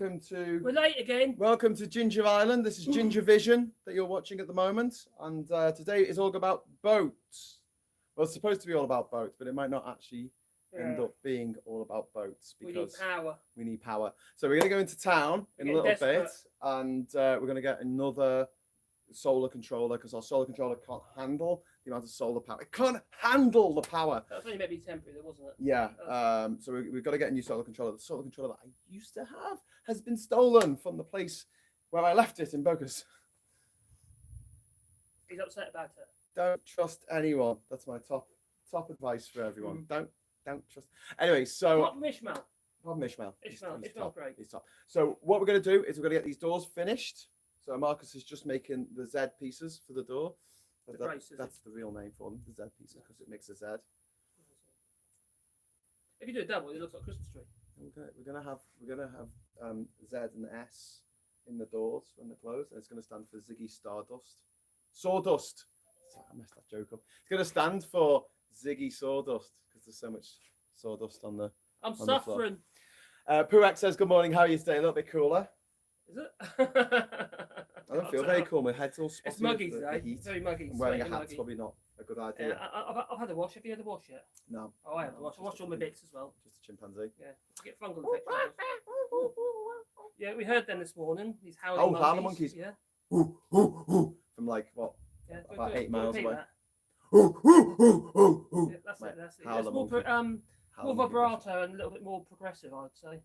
We're late again. Welcome to Ginger Island. This is JinjaVision that you're watching at the moment, and today is all about boats. Well, it's supposed to be all about boats, but it might not actually end up being all about boats because we need power. So we're going to go into town in a little bit, and we're going to get another solar controller because our solar controller can't handle the amount of solar power. It can't handle the power. That was only maybe temporary, though, wasn't it? Yeah. So we've got to get a new solar controller. The solar controller that I used to have has been stolen from the place where I left it in Bogus. He's upset about it. Don't trust anyone. That's my top advice for everyone. Don't trust. Anyway, so Not Ishmael. Pardon Ishmael. Ishmael, great. He's top. So what we're going to do is we're going to get these doors finished. So Marcus is just making the Z pieces for the door. That's the real name for them, the Z pieces, because it makes a Z. If you do a double, it looks like a Christmas tree. We're gonna have Z and S in the doors when they're closed, and it's gonna stand for Ziggy Stardust. Sawdust. I messed that joke up. It's gonna stand for Ziggy Sawdust because there's so much sawdust on the. I'm suffering. Puak says, "Good morning. How are you today? A little bit cooler." Is it? I don't feel very cool. My head's all spotty. It's muggy today. It's very muggy. I'm wearing a hat's probably not a good idea. Yeah, I've had a wash. Have you had a wash yet? No. Oh, I have a wash. I washed all my bits as well. Just a chimpanzee. Yeah. I get fungal infections. Yeah, we heard them this morning. These howling monkeys. Howling monkeys. Yeah. From like what? Yeah, about 8 miles away. Yeah, that's it. It's more vibrato and a little bit more progressive, I'd say.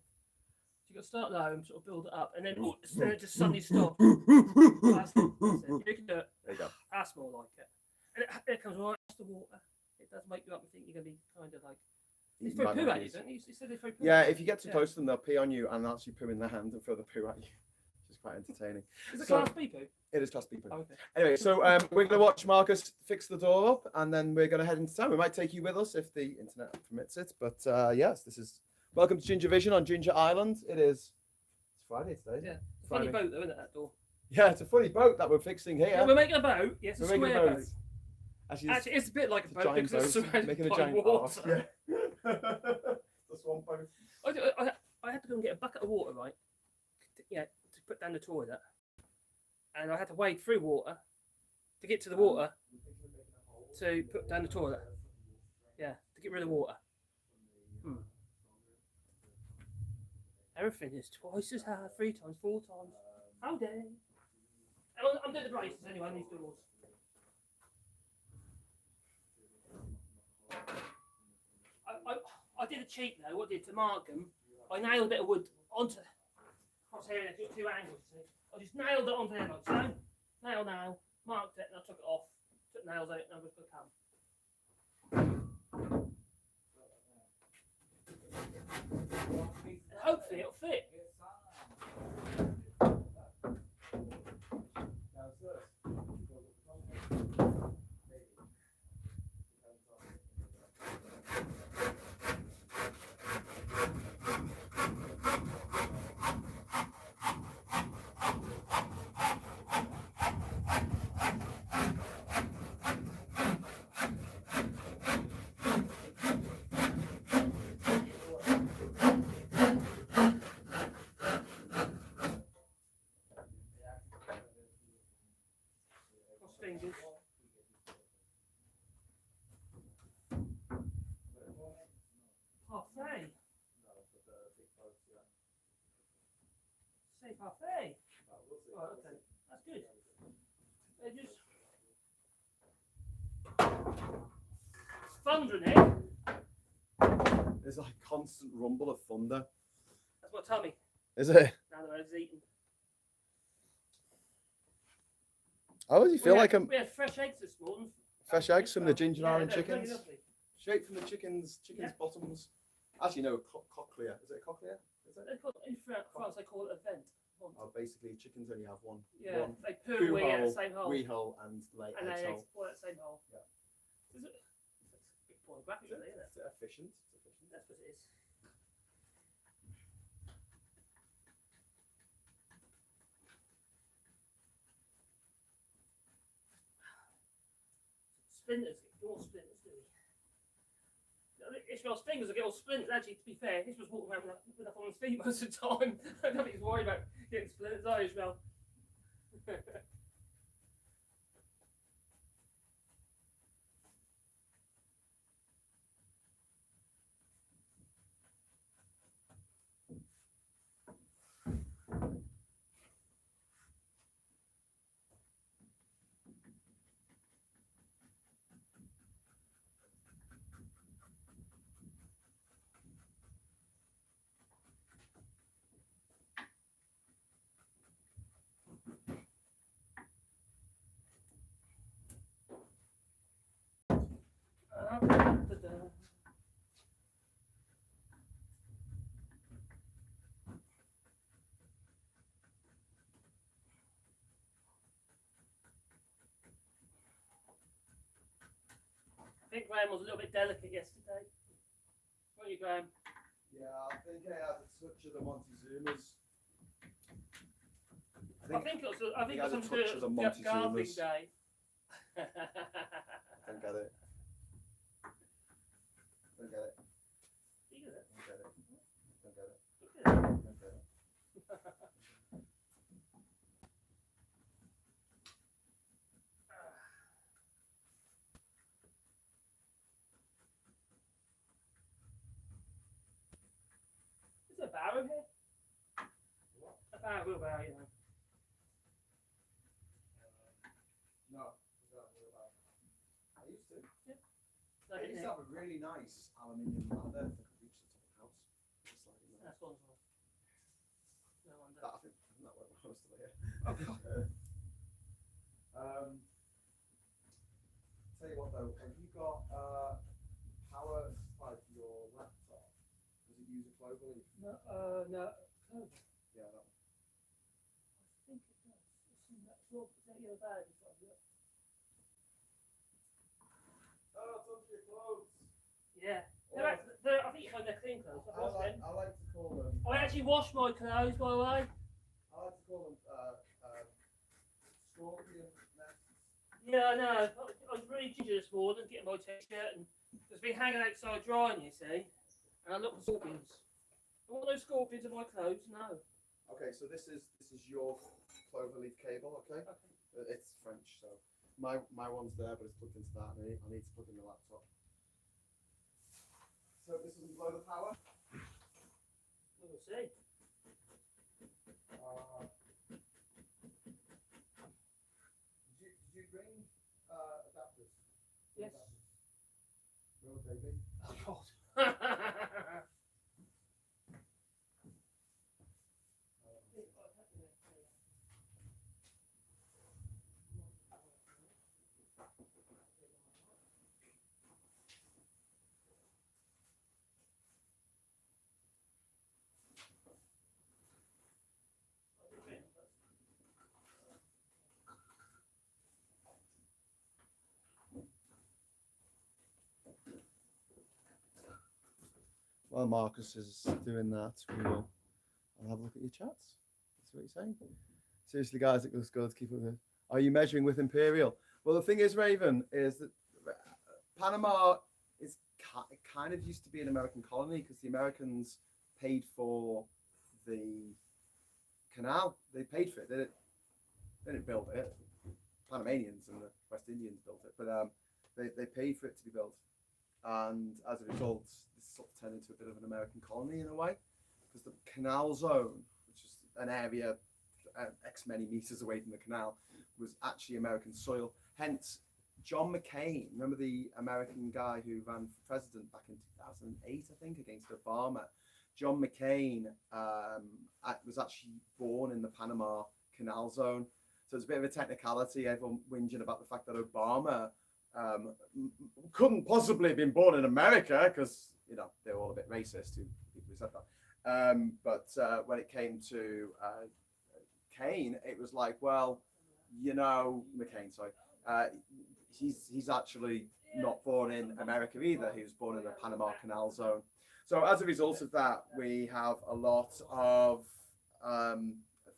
So you've got to start low and sort of build it up, and then it just suddenly stops. That's it. You can do it. There you go. That's more like it. And it comes right off the water. It does make you up and think you're going to be kind of like. They throw poo at you, don't you? You said they throw poo. Yeah, if you get too close to them, they'll pee on you and actually poo in their hand and throw the poo at you. Which is quite entertaining. Is it Class B poo? It is Class B poo. Oh, okay. Anyway, so we're going to watch Marcus fix the door up, and then we're going to head into town. We might take you with us if the internet permits it. But yes, this is welcome to JinjaVision on Ginger Island. It's Friday today. Yeah, funny boat though, isn't it? That door. Yeah, it's a funny boat that we're fixing here. Yeah, we're making a boat. Yes, it's a square boat. Actually, it's a bit like a boat because it's surrounded by water. Yeah. The swamp boat. I had to go and get a bucket of water, right? To put down the toilet, and I had to wade through water to get to the water to put down the toilet. Yeah, to get rid of water. Everything is twice as hard, 3 times, 4 times. How dare you? I'm doing the braces anyway on these doors. I did a cheat though. What I did to mark them, I nailed a bit of wood onto across here. There's 2 angles. See? I just nailed it onto there like so. Nail, marked it, and I took it off. Took nails out, and I was going to come. And hopefully it'll fit. Fingers. Parfait. Say parfait. Oh, okay. That's good. They're just it's thundering here. There's like constant rumble of thunder. That's what Tommy. Is it? Now that I was eating. How does he feel like we had fresh eggs this morning. Fresh eggs from the Ginger Island chickens? Really straight from the chickens' bottoms. Actually, no, cochlea. Is it a cochlea? Is it? In France, they call it a vent. Oh, basically, chickens only have one. Yeah, they poo wee at the same hole. Wee hole and lay eggs hole. All at the same hole. Yeah. Is it? It's a bit pornographic, really, isn't it? It's efficient. That's what it is. Splinters, more splinters, do we? Ishmael's fingers will get all splintered. Actually, to be fair, Ishmael's walking around with up on his feet most of the time. I don't think he's worried about getting splinters, are you, Ishmael? I think Graham was a little bit delicate yesterday. What are you, Graham? Yeah, I think I had a touch of the Montezumas. I think it was something to do with gardening day. Don't get it. Don't get it. You get it? Don't get it. Don't get it. Look at it. Don't get it. Is there a barrow here? What? A barrow, wheelbarrow, you know. No. I used to. Yeah. I used to have a really nice aluminium ladder that could reach the top of the house. Just like in That's one as well. No wonder. that, I think that went most of it. Tell you what though, have you got power supply for your laptop? Does it use a clover leaf? No, no. Clover. Yeah, that one. I think it does. It's in that drawer. Is that your bag? Oh, it's under your clothes. Yeah. Or- I think you find they're clean clothes. I like to call them. I actually wash my clothes, by the way. I like to call them scorpion nests. Yeah, I know. I was really ginger this morning, getting my t-shirt, and it's been hanging outside drying, you see. And I looked for scorpions. I want those scorpions in my clothes. No. Okay, so this is your cloverleaf cable. Okay, it's French, so my one's there, but it's plugged into that. And I need to plug in the laptop. So this doesn't blow the power. We'll see. Did you bring adapters? Yes. Where would they be? Oh God. While Marcus is doing that, I'll have a look at your chats. That's what you're saying. Seriously, guys, it looks good. Keep it with it. Are you measuring with Imperial? Well, the thing is, Raven, is that Panama is kind of used to be an American colony because the Americans paid for the canal. They paid for it. They didn't build it. Panamanians and the West Indians built it, but they paid for it to be built. And as a result, this sort of turned into a bit of an American colony in a way, because the canal zone, which is an area X many meters away from the canal, was actually American soil. Hence, John McCain, remember the American guy who ran for president back in 2008, I think, against Obama? John McCain was actually born in the Panama Canal Zone. So it's a bit of a technicality. Everyone whinging about the fact that Obama couldn't possibly have been born in America because, you know, they were all a bit racist, people who said that. But when it came to Kane, it was like, well, you know, McCain, sorry, he's actually not born in America either. He was born in the Panama Canal Zone. So as a result of that, we have a lot of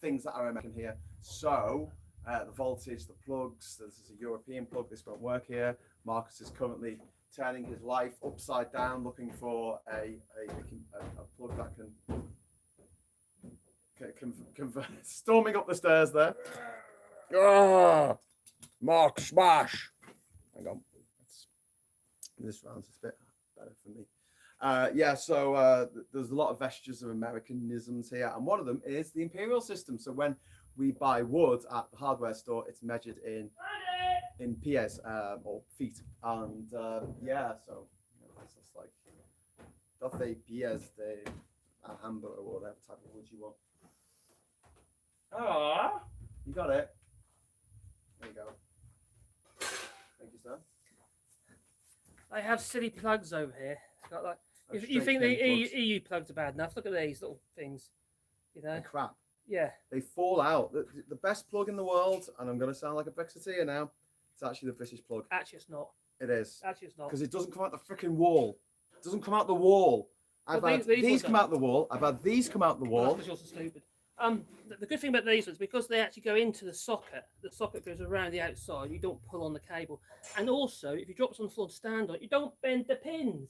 things that are American here. So the voltage, the plugs, this is a European plug, this won't work here. Marcus is currently turning his life upside down, looking for a plug that can convert. Storming up the stairs there. Mark smash. Hang on. This round's a bit better for me. So there's a lot of vestiges of Americanisms here, and one of them is the imperial system. So when we buy wood at the hardware store, it's measured in pies or feet, and so it's just like 12 pies de Alhambra or whatever type of wood you want. Ah, you got it. There you go. Thank you, sir. I have silly plugs over here. Got like, if you think the EU plugs are bad enough, look at these little things. You know, they're crap. Yeah, they fall out. The best plug in the world, and I'm going to sound like a Brexiteer now. It's actually the British plug. Actually, it's not. It is. Actually, it's not. Because it doesn't come out the freaking wall. It doesn't come out the wall. I've had these come out the wall. I've had these come out the wall. Because you're so stupid. The good thing about these ones, because they actually go into the socket goes around the outside. You don't pull on the cable, and also if you drop it on the floor and stand on it, you don't bend the pins.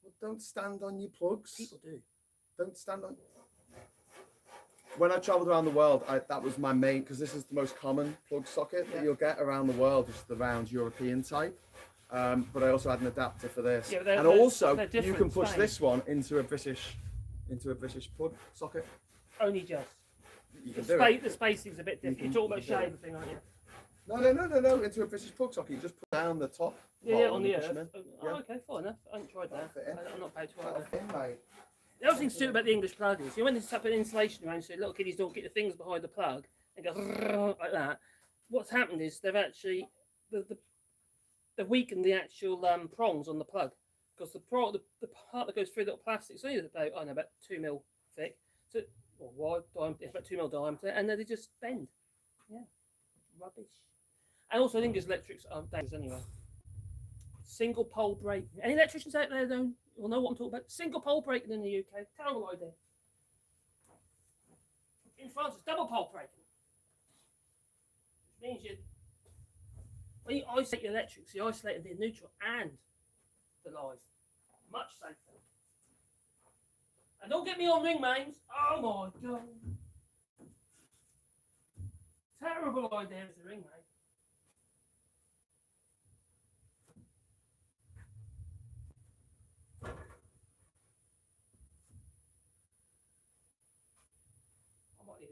Well, don't stand on your plugs. People do. Don't stand on. When I travelled around the world, that was my main, because this is the most common plug socket that you'll get around the world, which is the round European type. But I also had an adapter for this, and also you can push this one into a British plug socket. Only just. You can do it. The spacing's a bit different. You're talking about shaving thing, aren't you? No. Into a British plug socket, you just put down the top. Yeah, on the earth. Oh, okay, fine enough. I haven't tried that. I'm not paid to either. The other thing to do about the English plug is, when they set an insulation around, so little kiddies don't get the things behind the plug and go like that. What's happened is they've actually they've weakened the actual prongs on the plug, because the part that goes through the little plastic is only about 2 mil thick, so or wide diameter, about 2 mil diameter, and then they just bend. Yeah, rubbish. And also, English electrics are dangerous anyway. Single pole breaking. Any electricians out there will know what I'm talking about. Single pole breaking in the UK. Terrible idea. In France, it's double pole breaking. Which means when you isolate your electrics, you isolate the neutral and the live. Much safer. And don't get me on ring mains. Oh my god. Terrible idea as a ring main.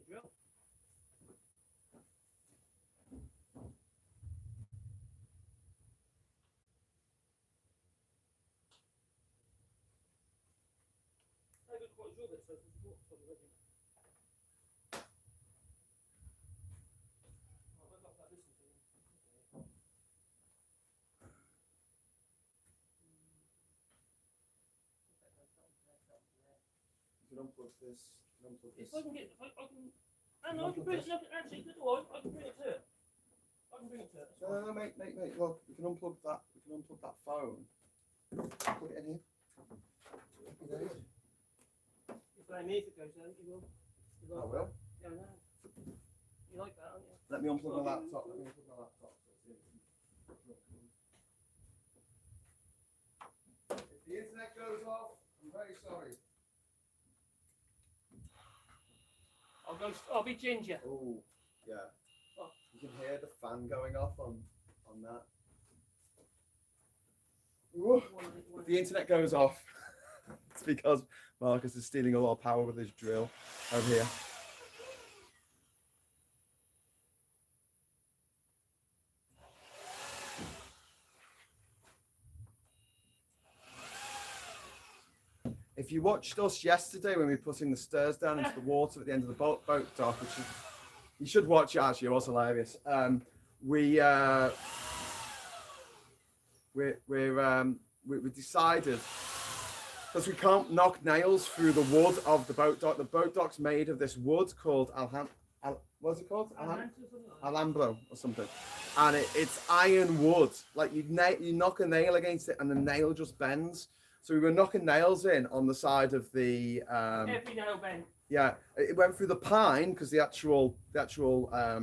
Drill. You can unplug this. If I can get, I can. And I can bring it. Actually, I can bring it to it. I can bring it to it. No, mate. Well, we can unplug that. We can unplug that phone. Plug it in here. You blame me if it goes out. You will. I will. Yeah, I know. You like that, aren't you? Let me unplug my laptop. If the internet goes off, I'm very sorry. I'll be Ginger. Oh, yeah. Oh. You can hear the fan going off on that. Ooh. If the internet goes off, it's because Marcus is stealing all our power with his drill over here. If you watched us yesterday when we were putting the stairs down into the water at the end of the boat dock, which you should watch it, actually, it was hilarious. We decided, because we can't knock nails through the wood of the boat dock. The boat dock's made of this wood called what's it called? Alhambra or something. And it's iron wood. Like you knock a nail against it and the nail just bends. So we were knocking nails in on the side of the. Every nail bent. Yeah, it went through the pine because the actual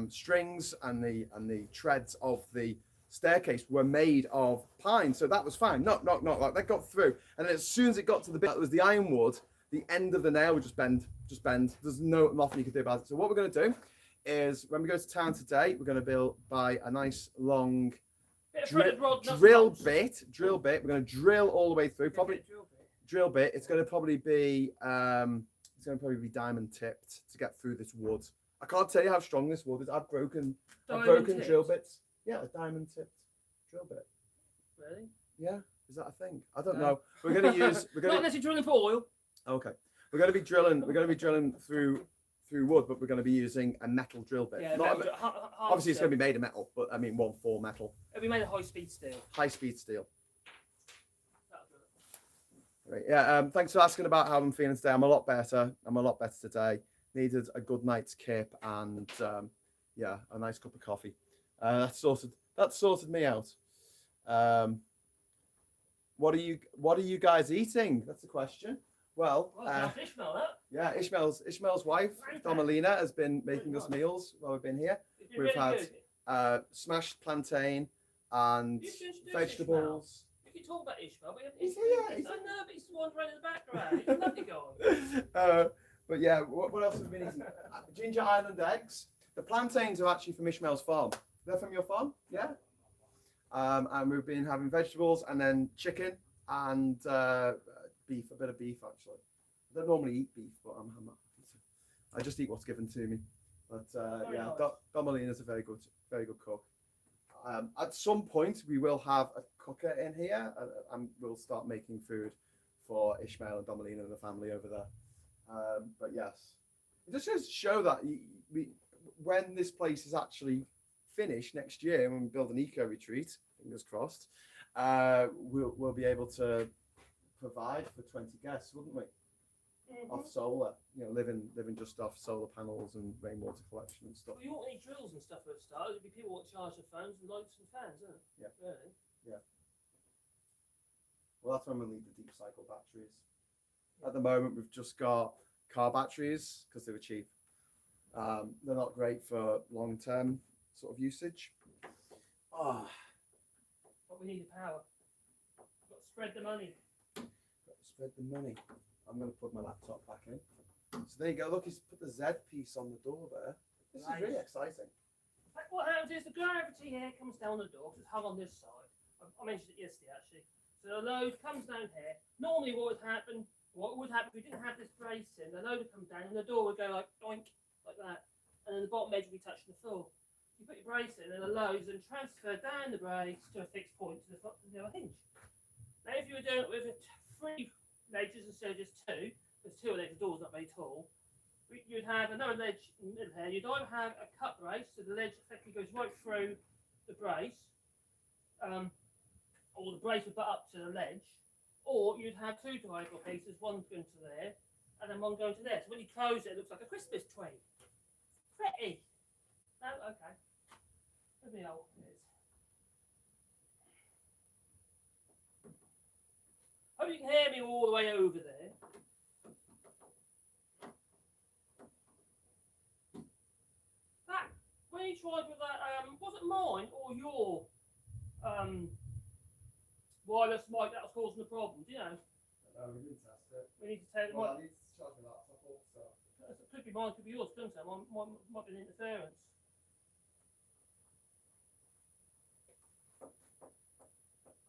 strings and the treads of the staircase were made of pine, so that was fine. Knock, knock, knock, like that got through. And then as soon as it got to the bit that was the ironwood, the end of the nail would just bend. There's nothing you could do about it. So what we're going to do is when we go to town today, we're going to buy a nice long drill bit. We're going to drill all the way through. Probably drill bit. It's going to probably be diamond tipped to get through this wood. I can't tell you how strong this wood is. I've broken drill bits. Yeah, a diamond tipped drill bit. Really? Yeah. Is that a thing? I don't know. We're going to use. Not unless you're drilling for oil. Okay. We're going to be drilling through wood, but we're going to be using a metal drill bit. Yeah, obviously, it's going to be made of metal, but I mean 1/4 metal. It'll be made of high-speed steel. High-speed steel. Right. Yeah. Thanks for asking about how I'm feeling today. I'm a lot better today. Needed a good night's kip and a nice cup of coffee. That sorted me out. What are you guys eating? That's the question. Well, Ishmael, huh? Yeah, Ishmael's wife, Domelina, has been making us meals while we've been here. We've had smashed plantain and vegetables. You can talk about Ishmael, but he's here. I know, but he's wandering in the background. He's lovely guy. But yeah, what else have we been eating? Ginger island eggs. The plantains are actually from Ishmael's farm. They're from your farm? Yeah. And we've been having vegetables and then chicken and beef, a bit of beef actually. I don't normally eat beef, but I just eat what's given to me. But yeah, Domelina is a very good cook. At some point, we will have a cooker in here, and we'll start making food for Ishmael and Domelina and the family over there. But yes, it just goes to show that when this place is actually finished next year, when we build an eco retreat, fingers crossed, we'll be able to provide for 20 guests, wouldn't we? Mm-hmm. Off solar, living just off solar panels and rainwater collection and stuff. Well, you won't need drills and stuff at the start. It'll be people who charge their phones and lights and fans, isn't it? Yeah. Really? Yeah. Well, that's when we'll need the deep cycle batteries. Yeah. At the moment, we've just got car batteries because they were cheap. They're not great for long-term sort of usage. But we need the power. We've got to spread the money. I'm going to put my laptop back in. So there you go. Look, he's put the Z piece on the door there. This is really exciting. What happens is the gravity here comes down the door because it's hung on this side. I mentioned it yesterday actually. So the load comes down here. Normally what would happen if we didn't have this brace in, the load would come down and the door would go like doink, like that. And then the bottom edge would be touching the floor. You put your brace in and the loads then transfer down the brace to a fixed point to the hinge. Now if you were doing it with 3 ledges instead of just 2, because 2 of the doors not very tall, you'd have another ledge in the middle here. You'd either have a cut brace, so the ledge effectively goes right through the brace, or the brace would butt up to the ledge, or you'd have 2 diagonal pieces, one going to there, and then one going to there. So when you close it, it looks like a Christmas tree. Pretty. No, okay. Let me know what it is. Hope you can hear me all the way over there. That, when you tried with that, was it mine or your wireless mic that was causing the problem? Do you know? No, we didn't test it. We need to take the mic. I need to charge my laptop also. It could be mine, could be yours, couldn't it? Might be an interference.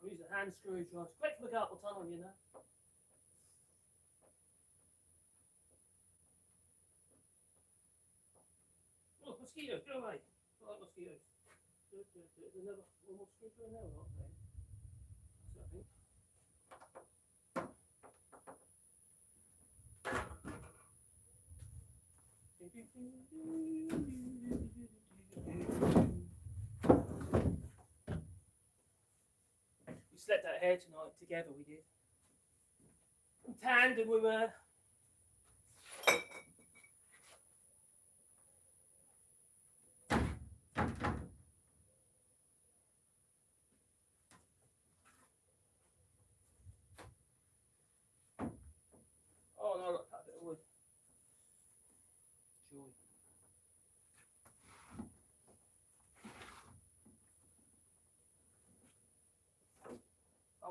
I'm using a hand screwdriver. Quick for the carpal tunnel, you know. Oh, mosquitoes, go away. I like mosquitoes. There's another one more mosquito in there or not? That's what I think. We slept out here tonight together, we did. In tandem we were. Oh no, I got cut a bit of wood. Joy.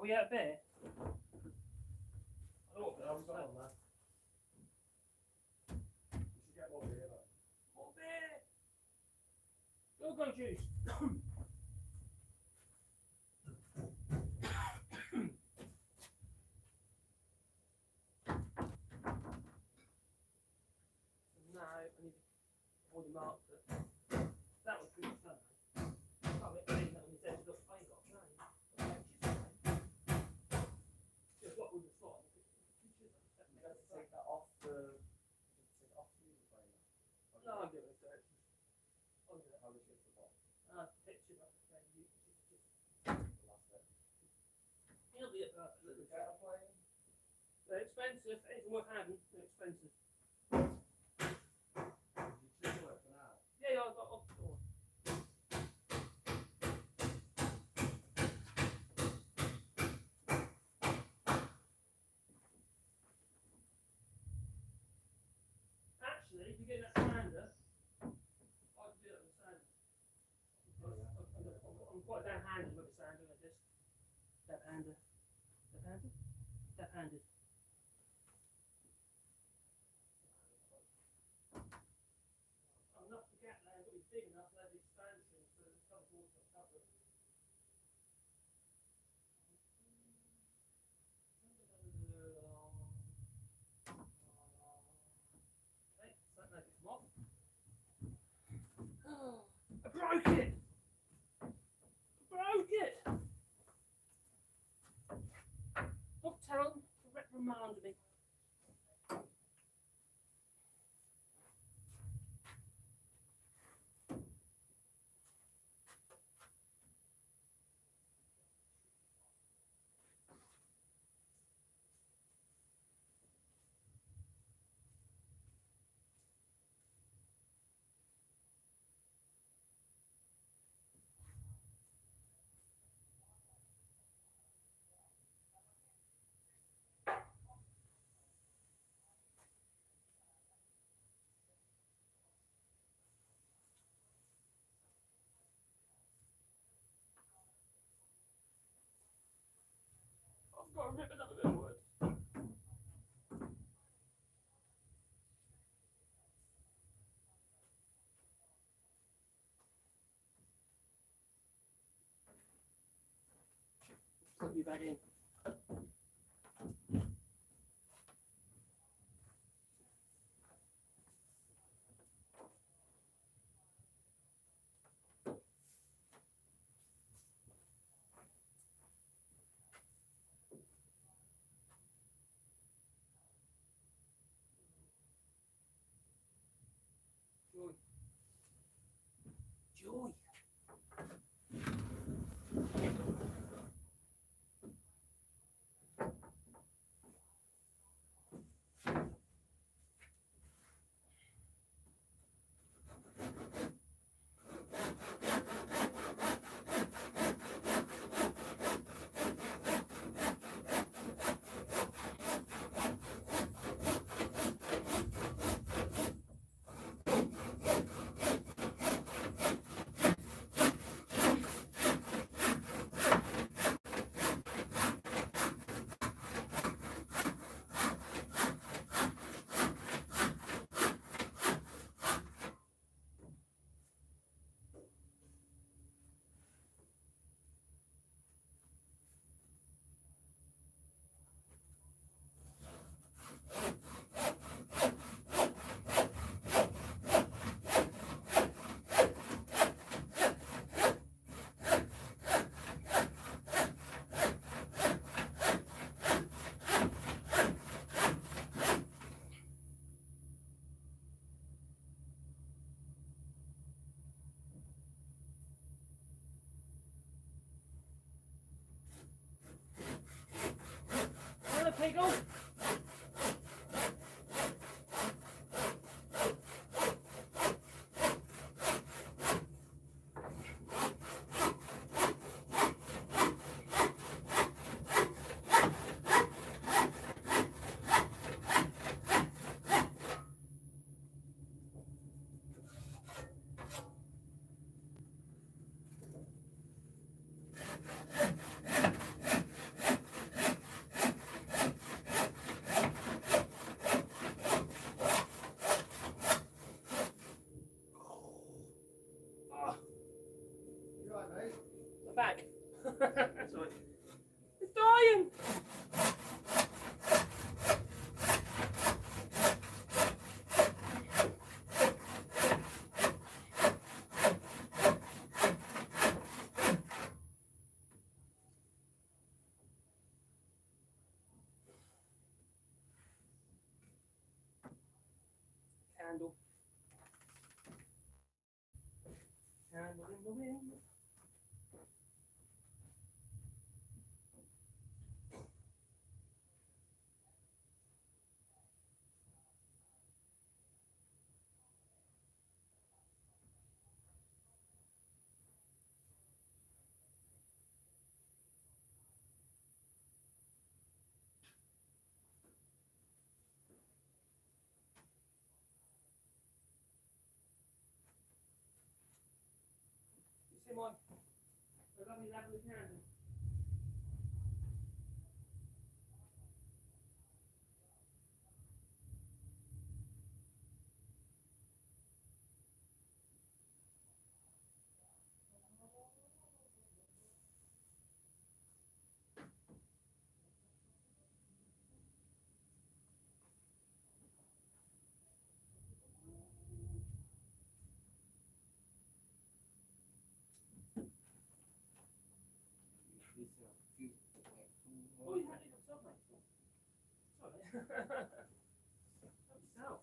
we out there? Oh, I'm sorry on that. We should get more beer though. More beer! Go juice! No, I need to hold him up. That was good fun. Oh, it ain't that he says, look, I ain't got a plan. Just what we just thought. You have to take that off the. Take it off the music player. No, I'm doing it directions. I'll do it. How does it get to the bottom? Picture of the you just The last bit. it'll be a perfect The little guitar playing. They're expensive. Anything worth having, they're expensive. You choose it for now. Yeah, I've got optional. Actually, if you get that sander, I can do that with a sander. I'm quite down-handed with a sander like this. Left-hander. Left-handed? Left-handed. Enough to get there, but it's big enough to have the expansion so the cover water cover it. Okay, so that makes it off. I broke it! I broke it! Don't tell them to reprimand me. I've got to rip another bit of wood. Put you back in. Joy. Joy. Hello, Piggle. back. Sorry. It's dying. Candle. Candle in the wind. You see my lovely lavender candle? Oh, yeah, you got yourself, mate. Sorry. Help yourself.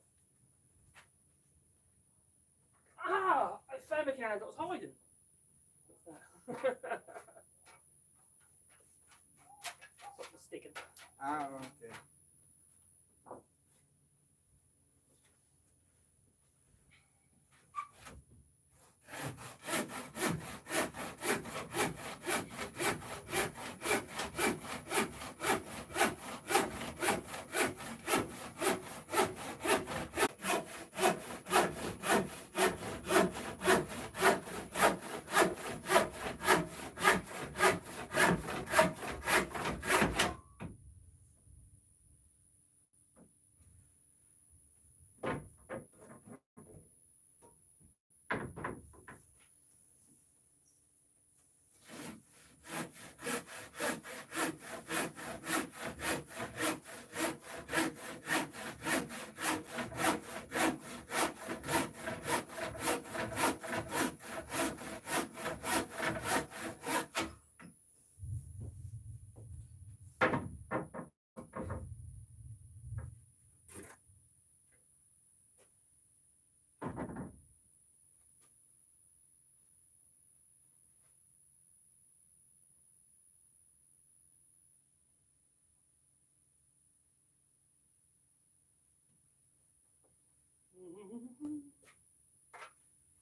Ah! I found the candle. I was hiding. What's that? Stop the sticking. Ah, okay.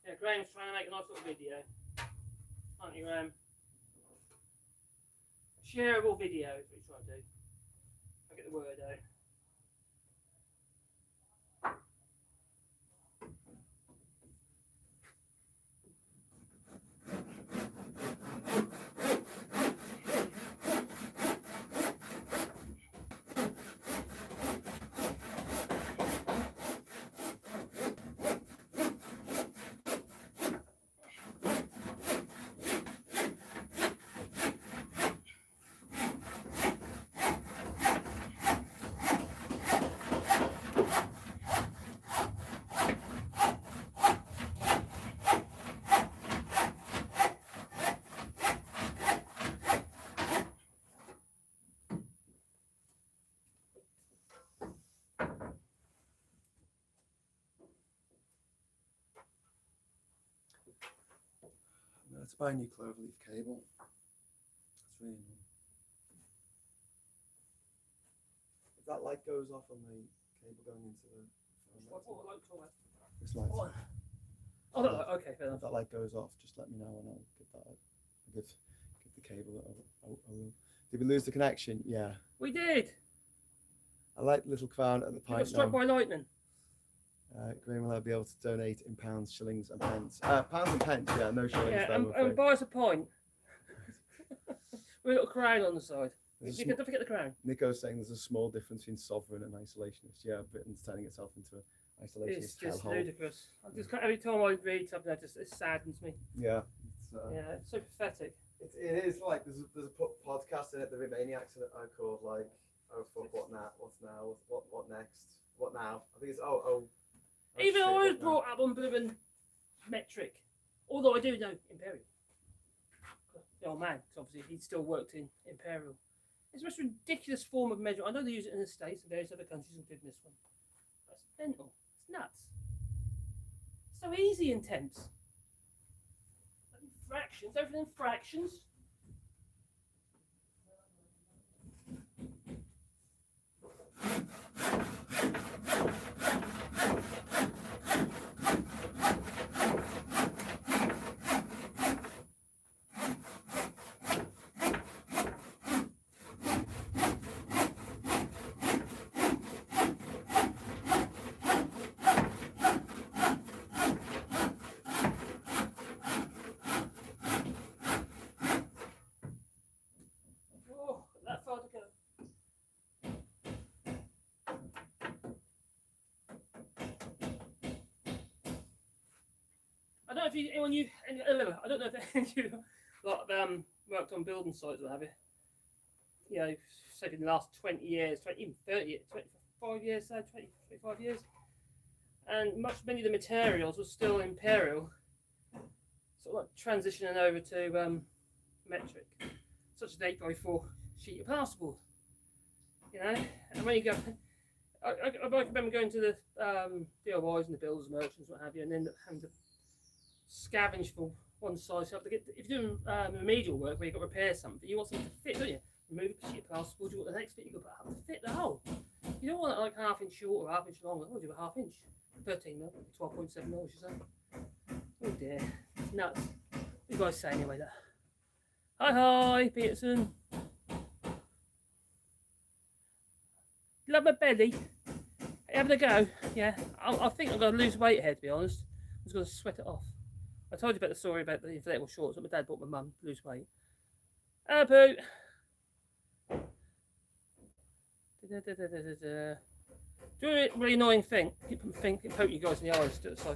Yeah, Graham's trying to make a nice little video. Aren't you, Graham? Shareable video is what he's trying to do. I'll get the word out. Let's buy a new cloverleaf cable. That's really annoying. If that light goes off on the cable going into the phone, this light. Oh, that light. Okay, fair enough. If that light goes off, just let me know and I'll get that. Give the cable. Did we lose the connection? Yeah. We did. I like the little clown at the You got pint. struck by lightning. Graham will be able to donate in pounds, shillings, and pence. Pounds and pence, yeah, no shillings. Yeah, and buy us a pint. With a little crown on the side. Don't forget the crown. Nico's saying there's a small difference between sovereign and isolationist. Yeah, Britain's turning itself into an isolationist It's just hellhole. ludicrous. Every time I read something, it saddens me. Yeah. Yeah, it's so pathetic. It is like there's a podcast in it, the Romaniacs are called like, oh fuck, what now? What's now? What next? What now? I think it's Even shit, I was what now? brought up on blooming metric, although I do know Imperial. The old man, because obviously he still worked in Imperial. It's the most ridiculous form of measure. I know they use it in the States and various other countries, including this one. That's mental. It's nuts. So easy in tenths. Fractions, everything in fractions. Oh, that far to go. I don't know if I don't know if any of you worked on building sites or have you. You know, say in the last 20 years, 20, even 30, 25 years, 25 years. And many of the materials were still Imperial, sort of like transitioning over to metric, such as an 8x4 sheet of plasterboard. You know, and when you go, I remember going to the DIYs and the builders merchants, what have you, and then having to scavenge for one size up to get. If you're doing remedial work where you've got to repair something, you want something to fit, don't you? Remove a sheet of plasterboard, you want the next bit you've got to put up to fit the hole. You don't want it like half inch short or half inch longer. What do you do, a half inch? 13 mil, 12.7 mil, you say. Oh dear, it's nuts. What do you guys say anyway? That. Hi, Peterson. Love my belly. Having a go? Yeah, I think I'm going to lose weight here, to be honest. I'm just going to sweat it off. I told you about the story about the inflatable shorts that my dad bought my mum to lose weight. Hello, Pooh. Do a really annoying thing. Keep poking you guys in the eyes. Do it so.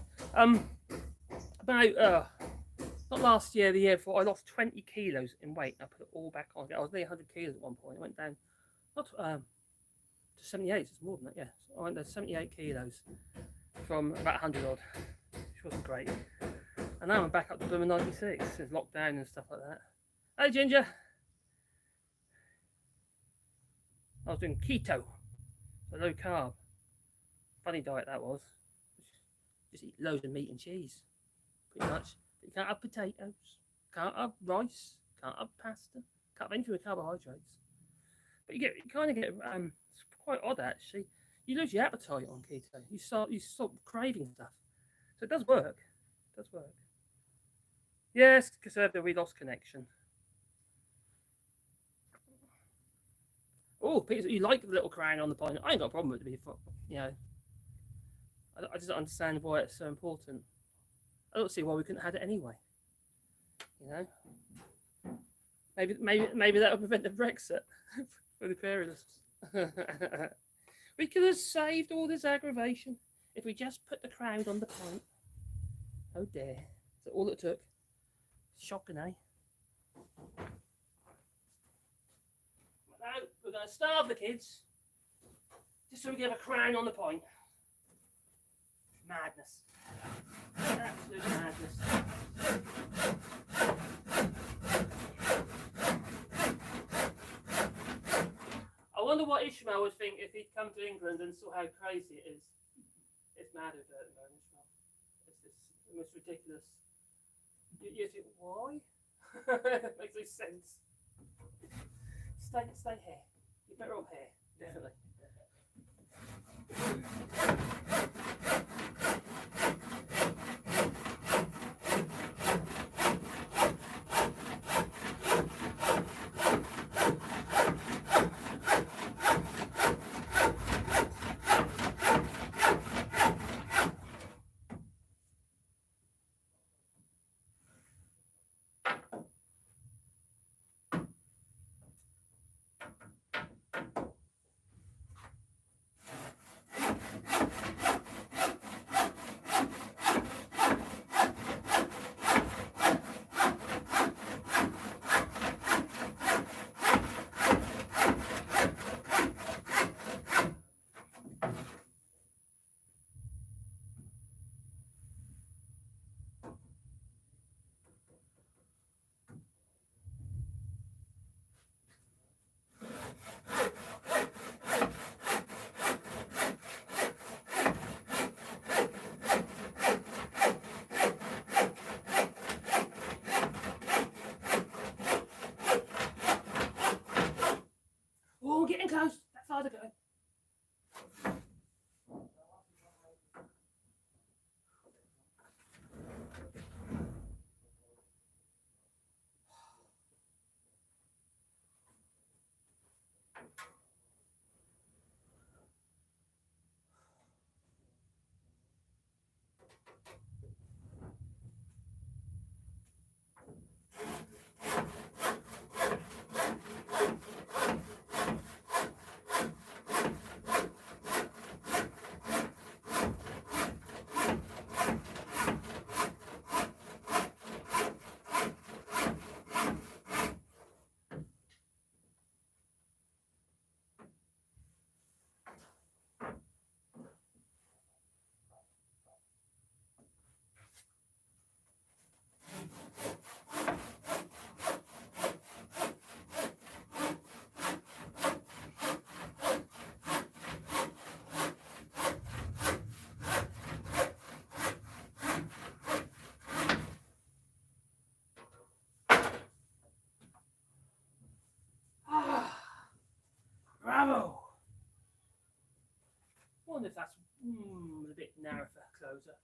About not last year, the year before, I lost 20 kilos in weight. I put it all back on. I was nearly 100 kilos at one point. I went down not to 78. It's more than that. Yeah, so I went down 78 kilos from about 100 odd, which wasn't great. And now I'm back up to 96. There's lockdown and stuff like that. Hey, Ginger. I was doing keto, so low carb. Funny diet that was. Just eat loads of meat and cheese, pretty much. But you can't have potatoes, can't have rice, can't have pasta, can't have anything with carbohydrates. But you kind of get it's quite odd actually. You lose your appetite on keto. You stop craving stuff. So it does work. It does work. Yes, conservative. We lost connection. Oh, Peter, you like the little crown on the pine? I ain't got a problem with it. You know, I just don't understand why it's so important. I don't see why we couldn't have it anyway. You know, maybe that would prevent the Brexit for the imperialists. We could have saved all this aggravation if we just put the crown on the point. Oh dear, is that all it took? Shocking, eh? Now we're going to starve the kids just so we can have a crown on the point. Madness. Absolute madness. I wonder what Ishmael would think if he'd come to England and saw how crazy it is. It's mad at the moment, Ishmael. It's just the most ridiculous. You think, why? It makes no sense. Stay here. You're better off here, definitely. wonder if that's a bit narrow for a closer.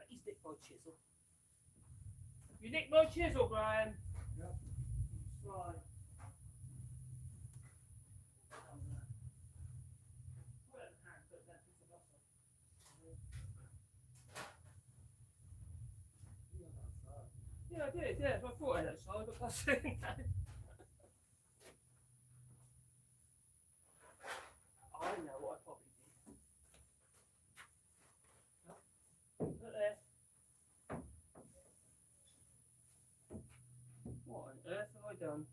He's nicked my chisel. You nicked my chisel, Brian. Yep. Right. Yeah, I did, yeah. I thought I had outside, but that's it. I know what I probably did. Look there. What on earth have I done?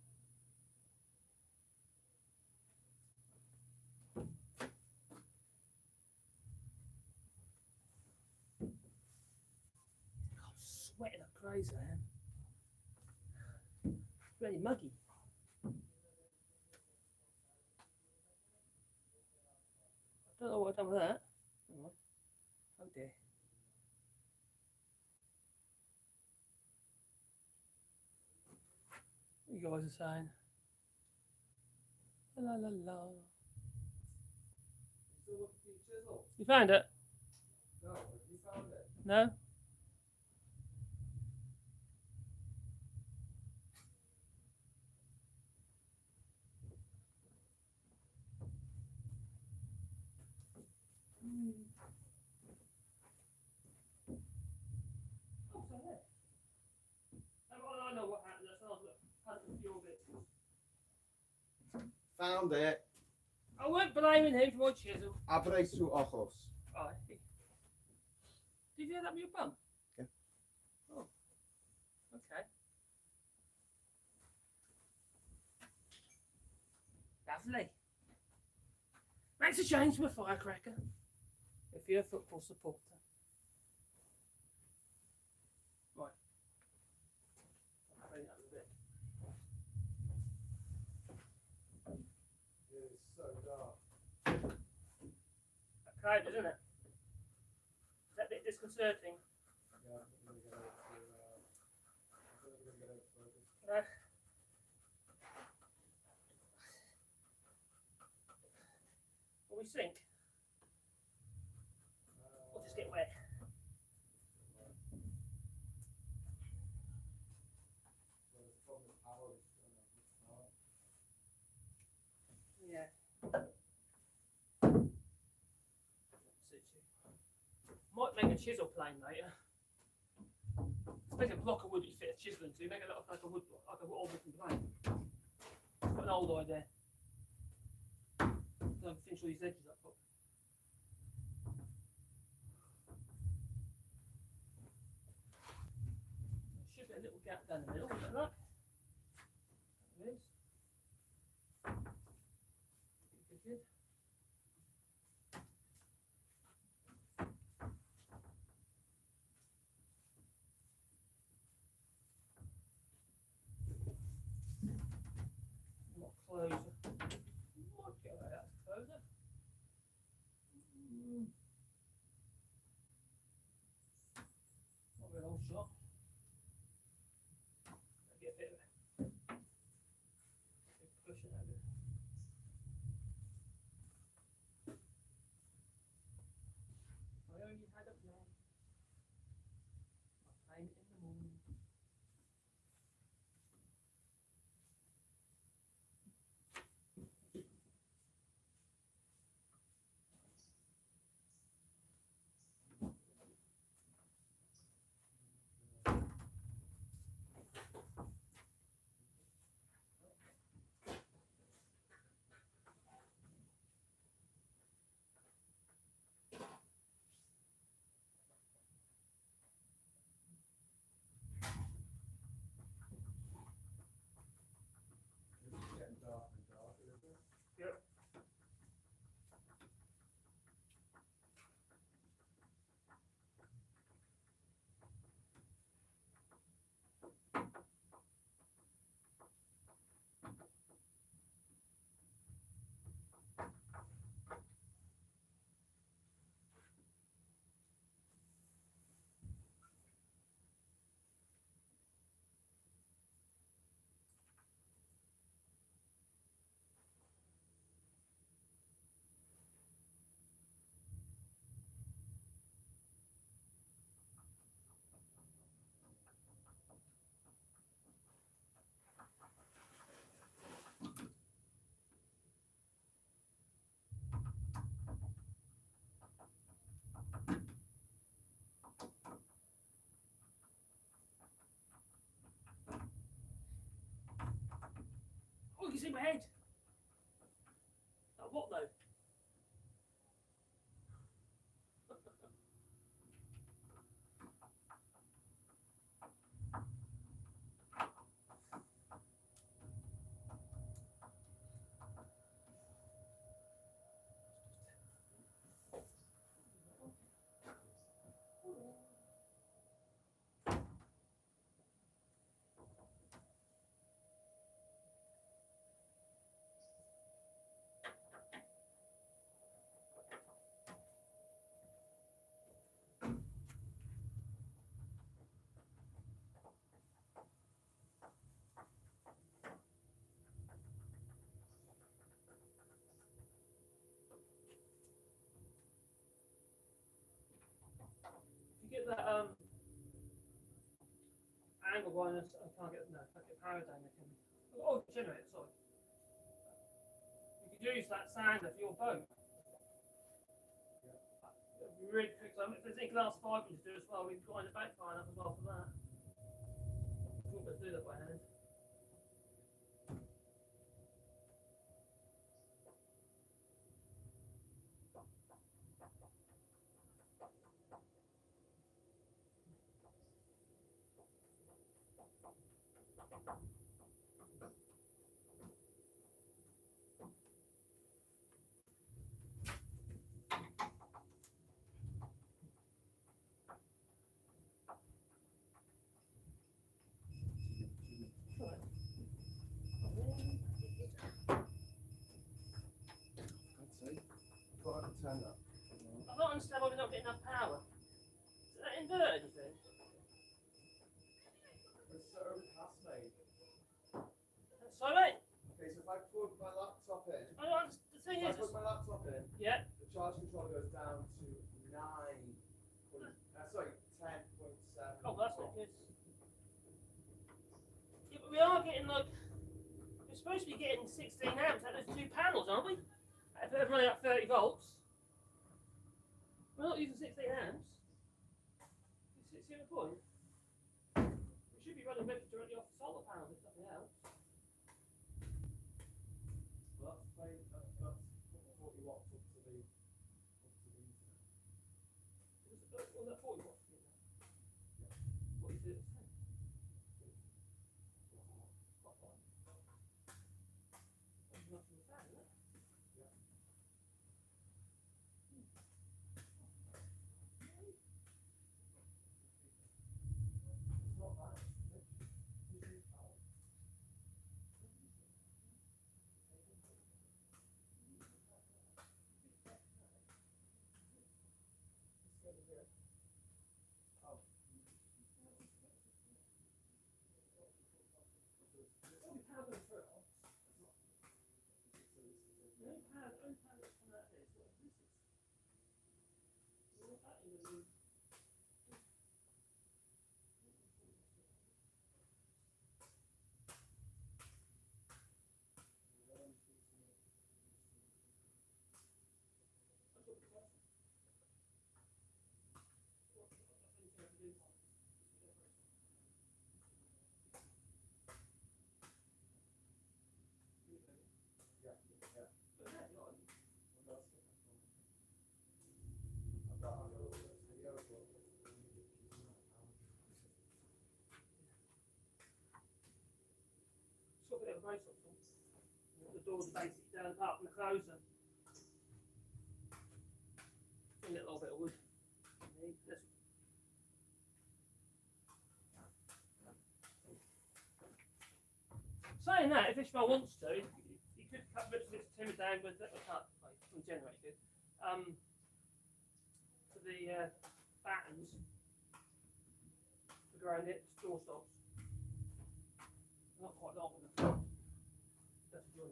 I'm sweating like crazy, man. It's really muggy. I don't know what I've done with that. Hang on. Oh dear. What you guys are saying? La la la. You found it? No, you found it. No? Oh, so there. I know what happened. That's all had a few bits. Found it. I weren't blaming him for my chisel. Abre su ojos. Oh, did you hear that with your bum? Yeah. Oh, okay. Lovely. Makes a change from a firecracker if you're a football supporter. Right. I'll clean up a bit. It is so dark. That isn't it? Is that a bit disconcerting? Yeah, I'm gonna get out to focus. No. Will we sink? Or just get wet? Yeah. Might make a chisel plane later. Make a block of wood you fit a chisel into, make it look like a wood block, like a old wooden plane. Got an old idea. So finish all these edges up properly. Should be a little gap down the middle, like that. There it is. Good. Not closer. Might get away out closer. Not a real long shot. Get a bit of a push it over. I only had a plan. I'll find it in the morning. see my head? What though? Get that angle going. I can't get power down there. Oh, generator, sorry. You could use that sander for your boat. It'd be really quick. So if there's any glass fibre to do as well, we can grind it back fine up as well for that. You won't be able to do that by hand. Turn that. I don't understand why we're not getting enough power. Is that inverted, you think? It's so overcast, mate. Sorry? Okay, so if I plug my laptop in, I don't understand. The thing if I is, plug my laptop in, yeah. the charge controller goes down to 10.7. Oh, that's not good. Yeah, but we are getting like, we're supposed to be getting 16 amps out of those two panels, aren't we? If they're running at 30 volts. We're not using 16 amps. You see the point? We should be running directly off the solar panel if nothing else. Well, that's 40 watts up to the internet. Was that 40 watts? Yeah. What is it? The doors are basically down apart from the closer. A little bit of wood. Saying that, if Ishmael wants to, he could cut bits of this timber down with a cut, like from the generator, to the battens for growing it, door stops. Not quite long enough. That's a joint.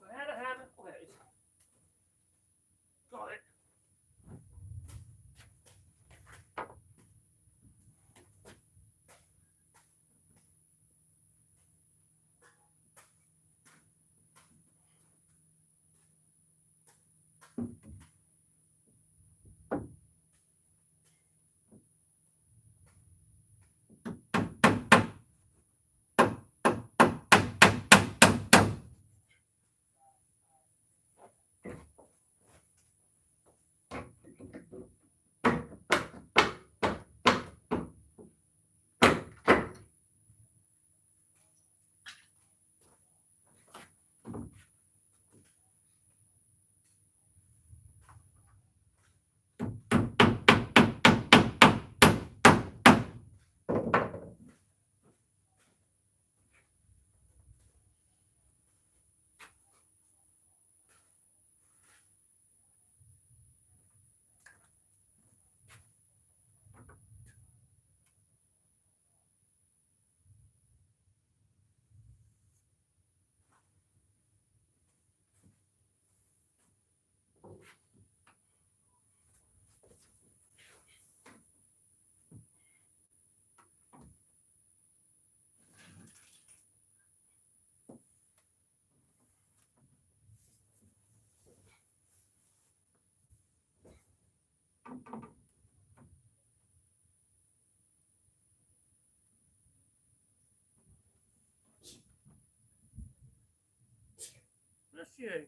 I had a hammer. Oh, there it is. Got it. you.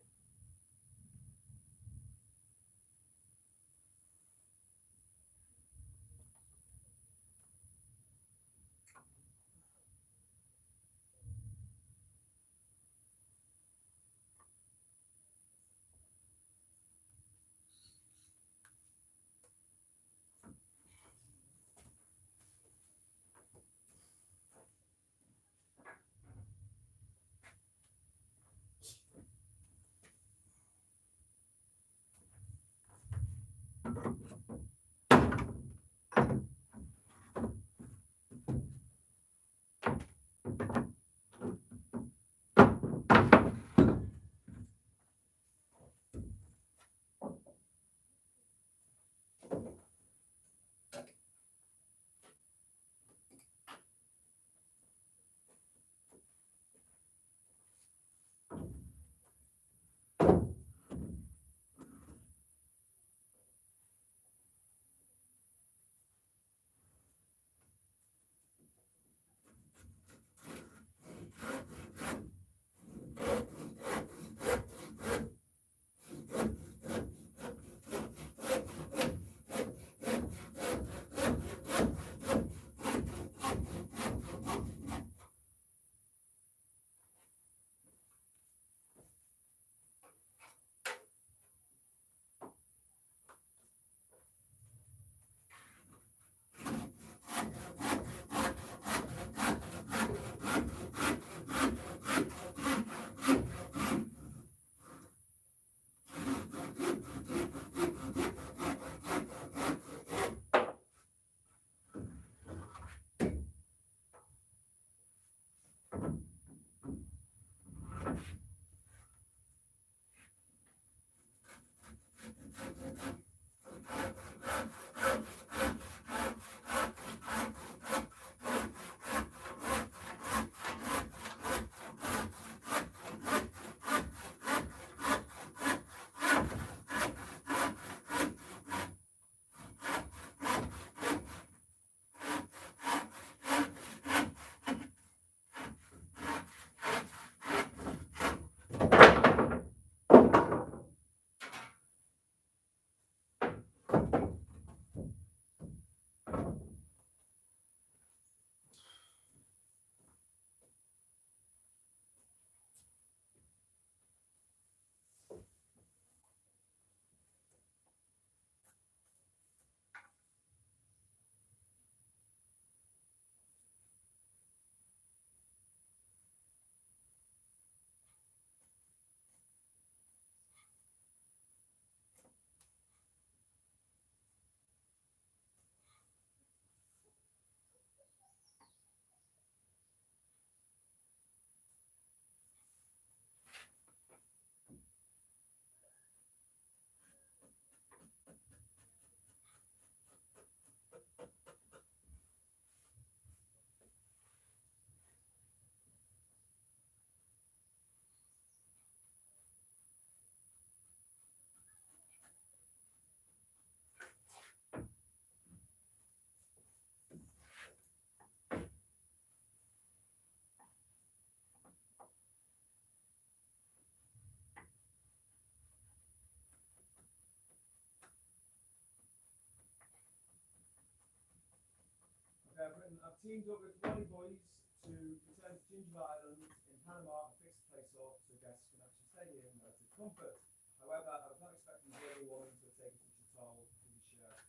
I've teamed up with Ronnie Boys to return to Ginger Island in Panama and fix the place up so guests can actually stay here in relative comfort. However, I was not expecting the early warning to have taken such a toll. Please share.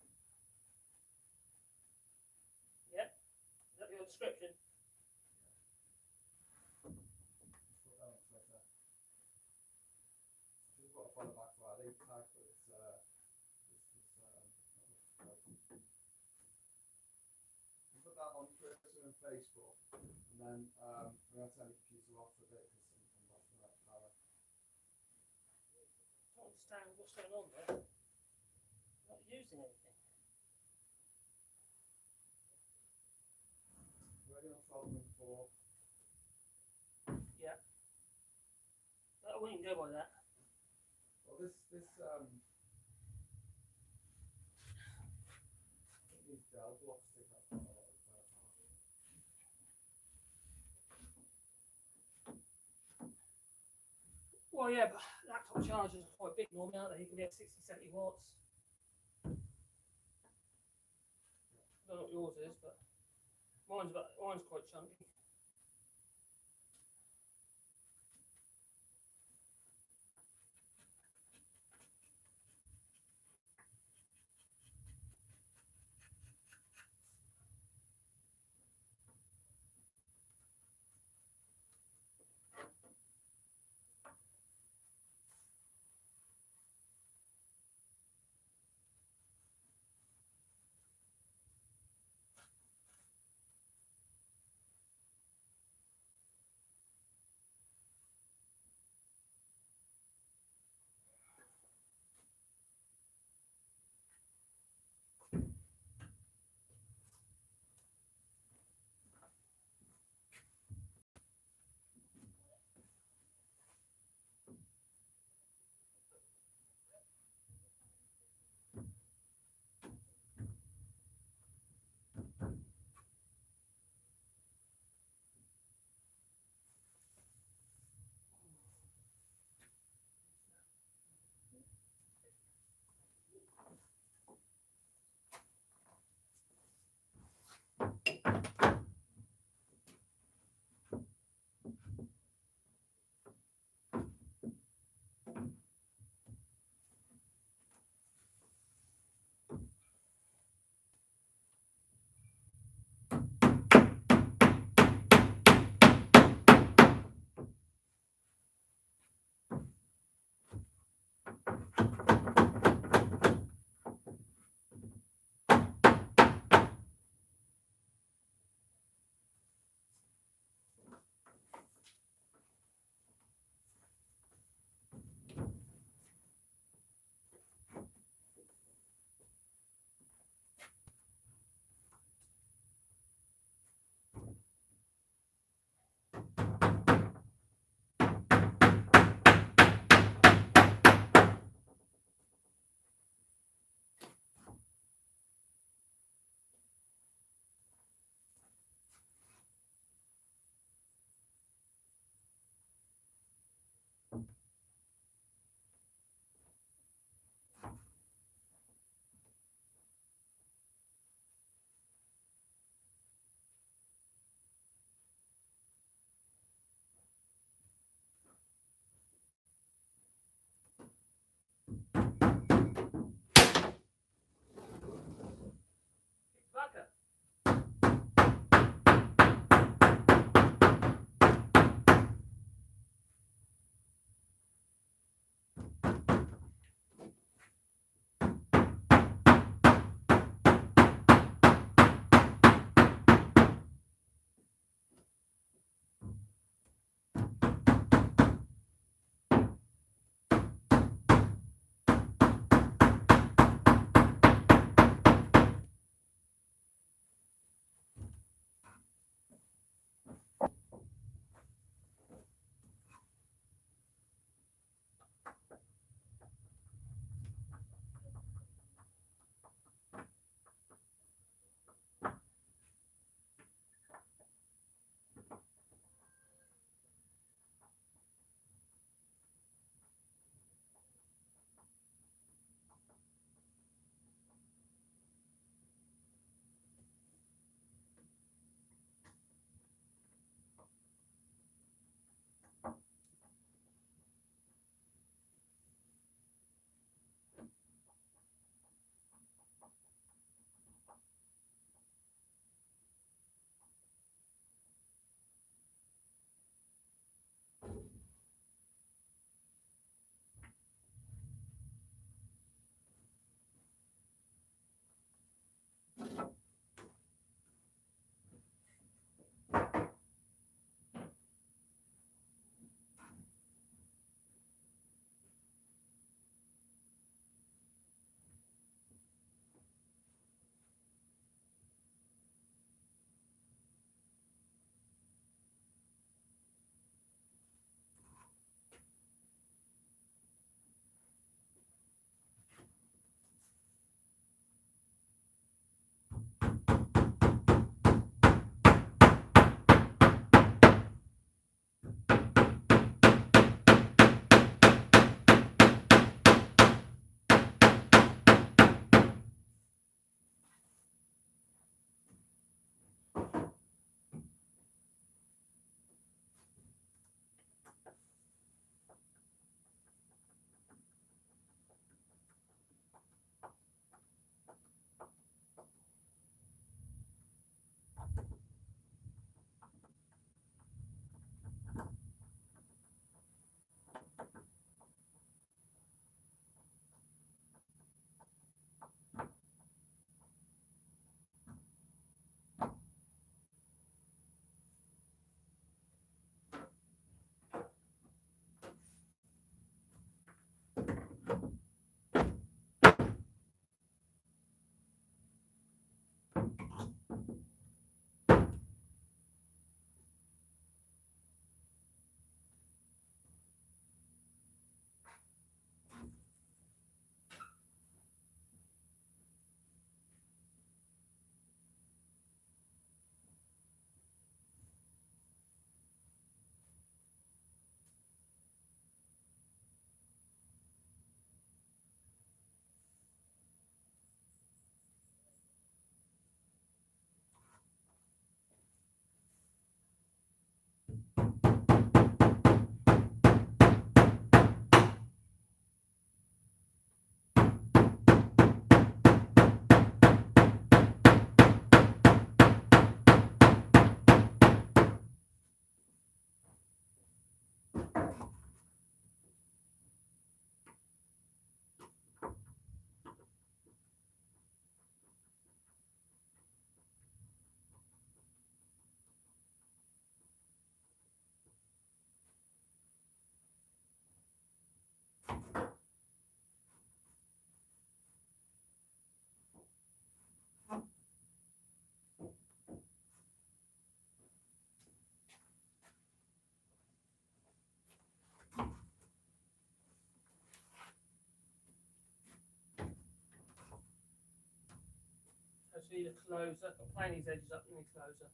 Yep. Is that your description? Put that on Twitter. This is what I follow back for. They tag for this. Put that on Twitter and Facebook, and then I'm going to turn the computer off for a bit because I'm not from that power. I don't understand what's going on there. I'm not using anything. Ready on 12.4. Yeah. I wouldn't go by that. Well, this these Dell blocks take up a lot of power. Why yeah, but laptop chargers are quite big normally, aren't they? You can get 60, 70 watts. I don't know what yours is, but mine's quite chunky. So you need a closer, plane these edges up, you need a closer.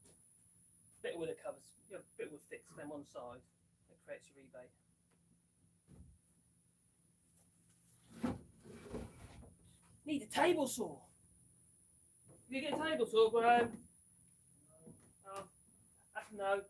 Bit of wood that covers, you know, bit of wood fixed on one side. That creates your rebate. Need a table saw. You get a table saw, Graham? Oh, that's no.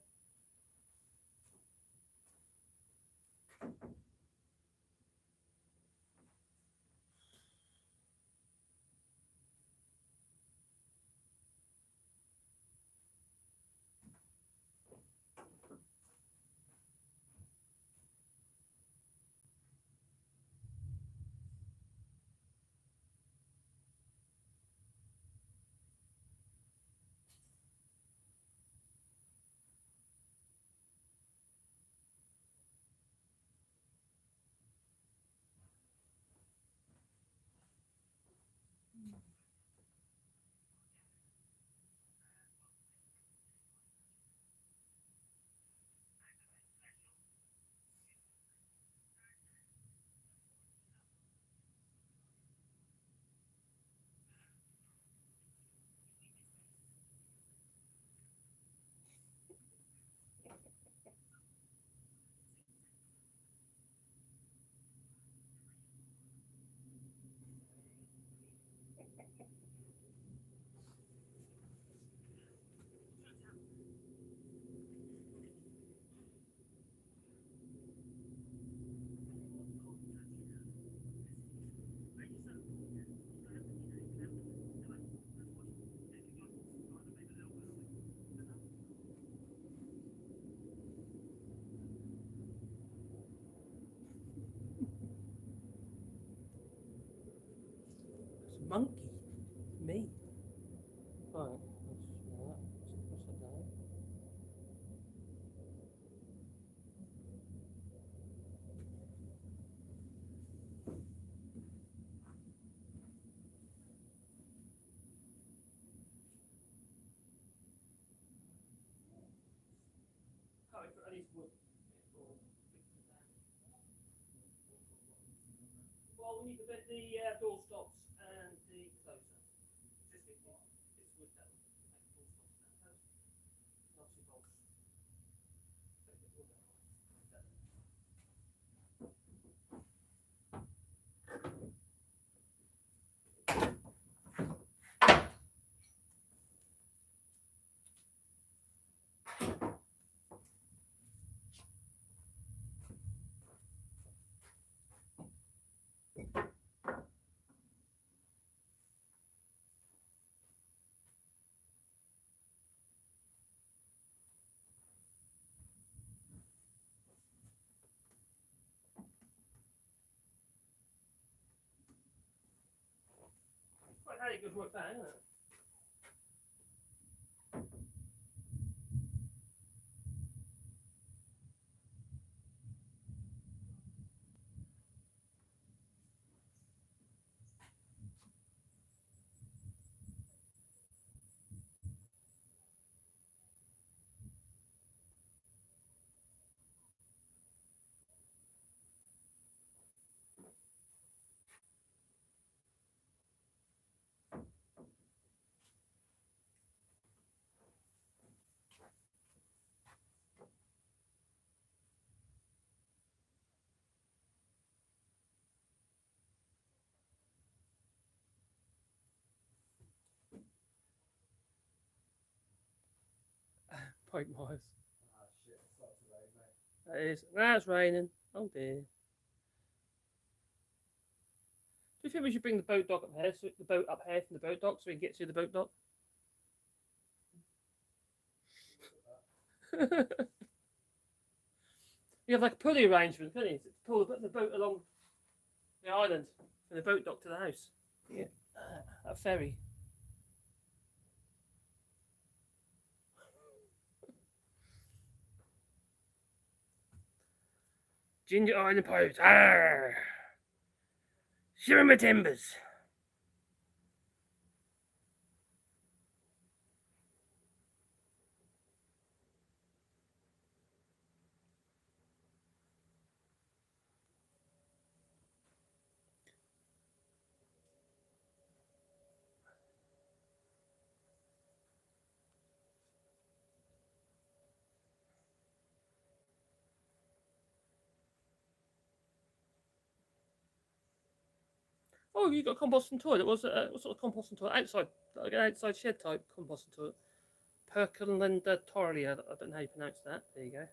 It's a monkey. Me. Right. What's that down? Oh, I need wood. Well, we need the door stops and the closer. Just it's wood that will make the door stops and close. Not too bolts. Quite had a good work there, isn't it? Point wise. Ah, shit, it's not too late, mate. That is. That's raining. Oh dear. Do you think we should bring the boat dock up here, so the boat up here from the boat dock, so we can get to the boat dock? You have like a pulley arrangement, couldn't you? To pull the boat along the island from the boat dock to the house. Yeah. A ferry. Ginger Island Pirates. Arr! Shimmer my timbers. Oh, you got a composting toilet. What sort of composting toilet? Outside, like an outside shed type composting toilet. Perkulatorlia. I don't know how you pronounce that. There you go.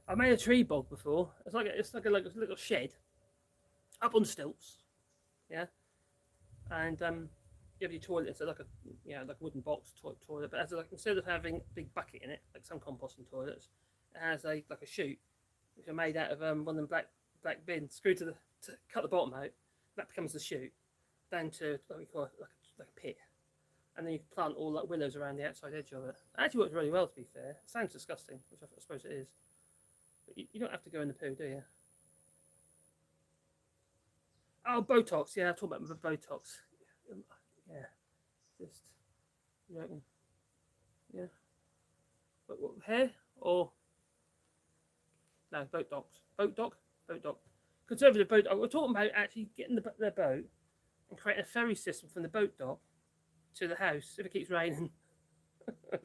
I made a tree bog before. It's like a little shed up on stilts. Yeah, and you have your toilet. It's like a like a wooden box toilet, but instead of having a big bucket in it, like some composting toilets, it has like a chute, which are made out of one of them black bins screwed to cut the bottom out. That becomes the chute, down to what we call like a pit, and then you plant all like willows around the outside edge of it. It actually works really well, to be fair. It sounds disgusting, which I suppose it is, but you don't have to go in the poo, do you? Oh, Botox. Yeah, I talk about Botox. Yeah, just you reckon? Yeah. What hair or no Botox? Conservative boat dock. We're talking about actually getting their boat and creating a ferry system from the boat dock to the house if it keeps raining. Put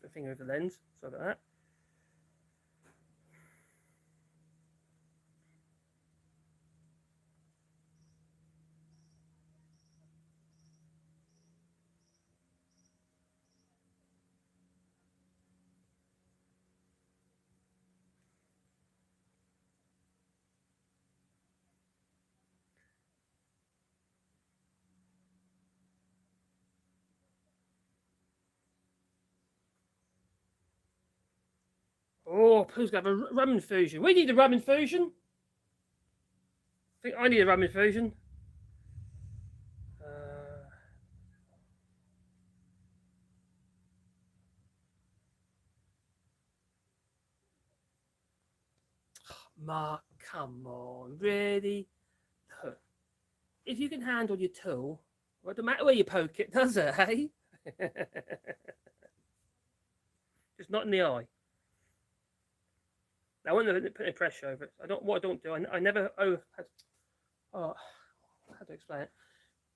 a finger over the lens. Sorry about that. Oh, who's got a rum infusion? We need a rum infusion. I think I need a rum infusion. Mark, come on, really? If you can handle your tool, well, it don't matter where you poke it, does it, hey? Just not in the eye. I won't put any pressure over it. What I don't do, I never. How to explain it?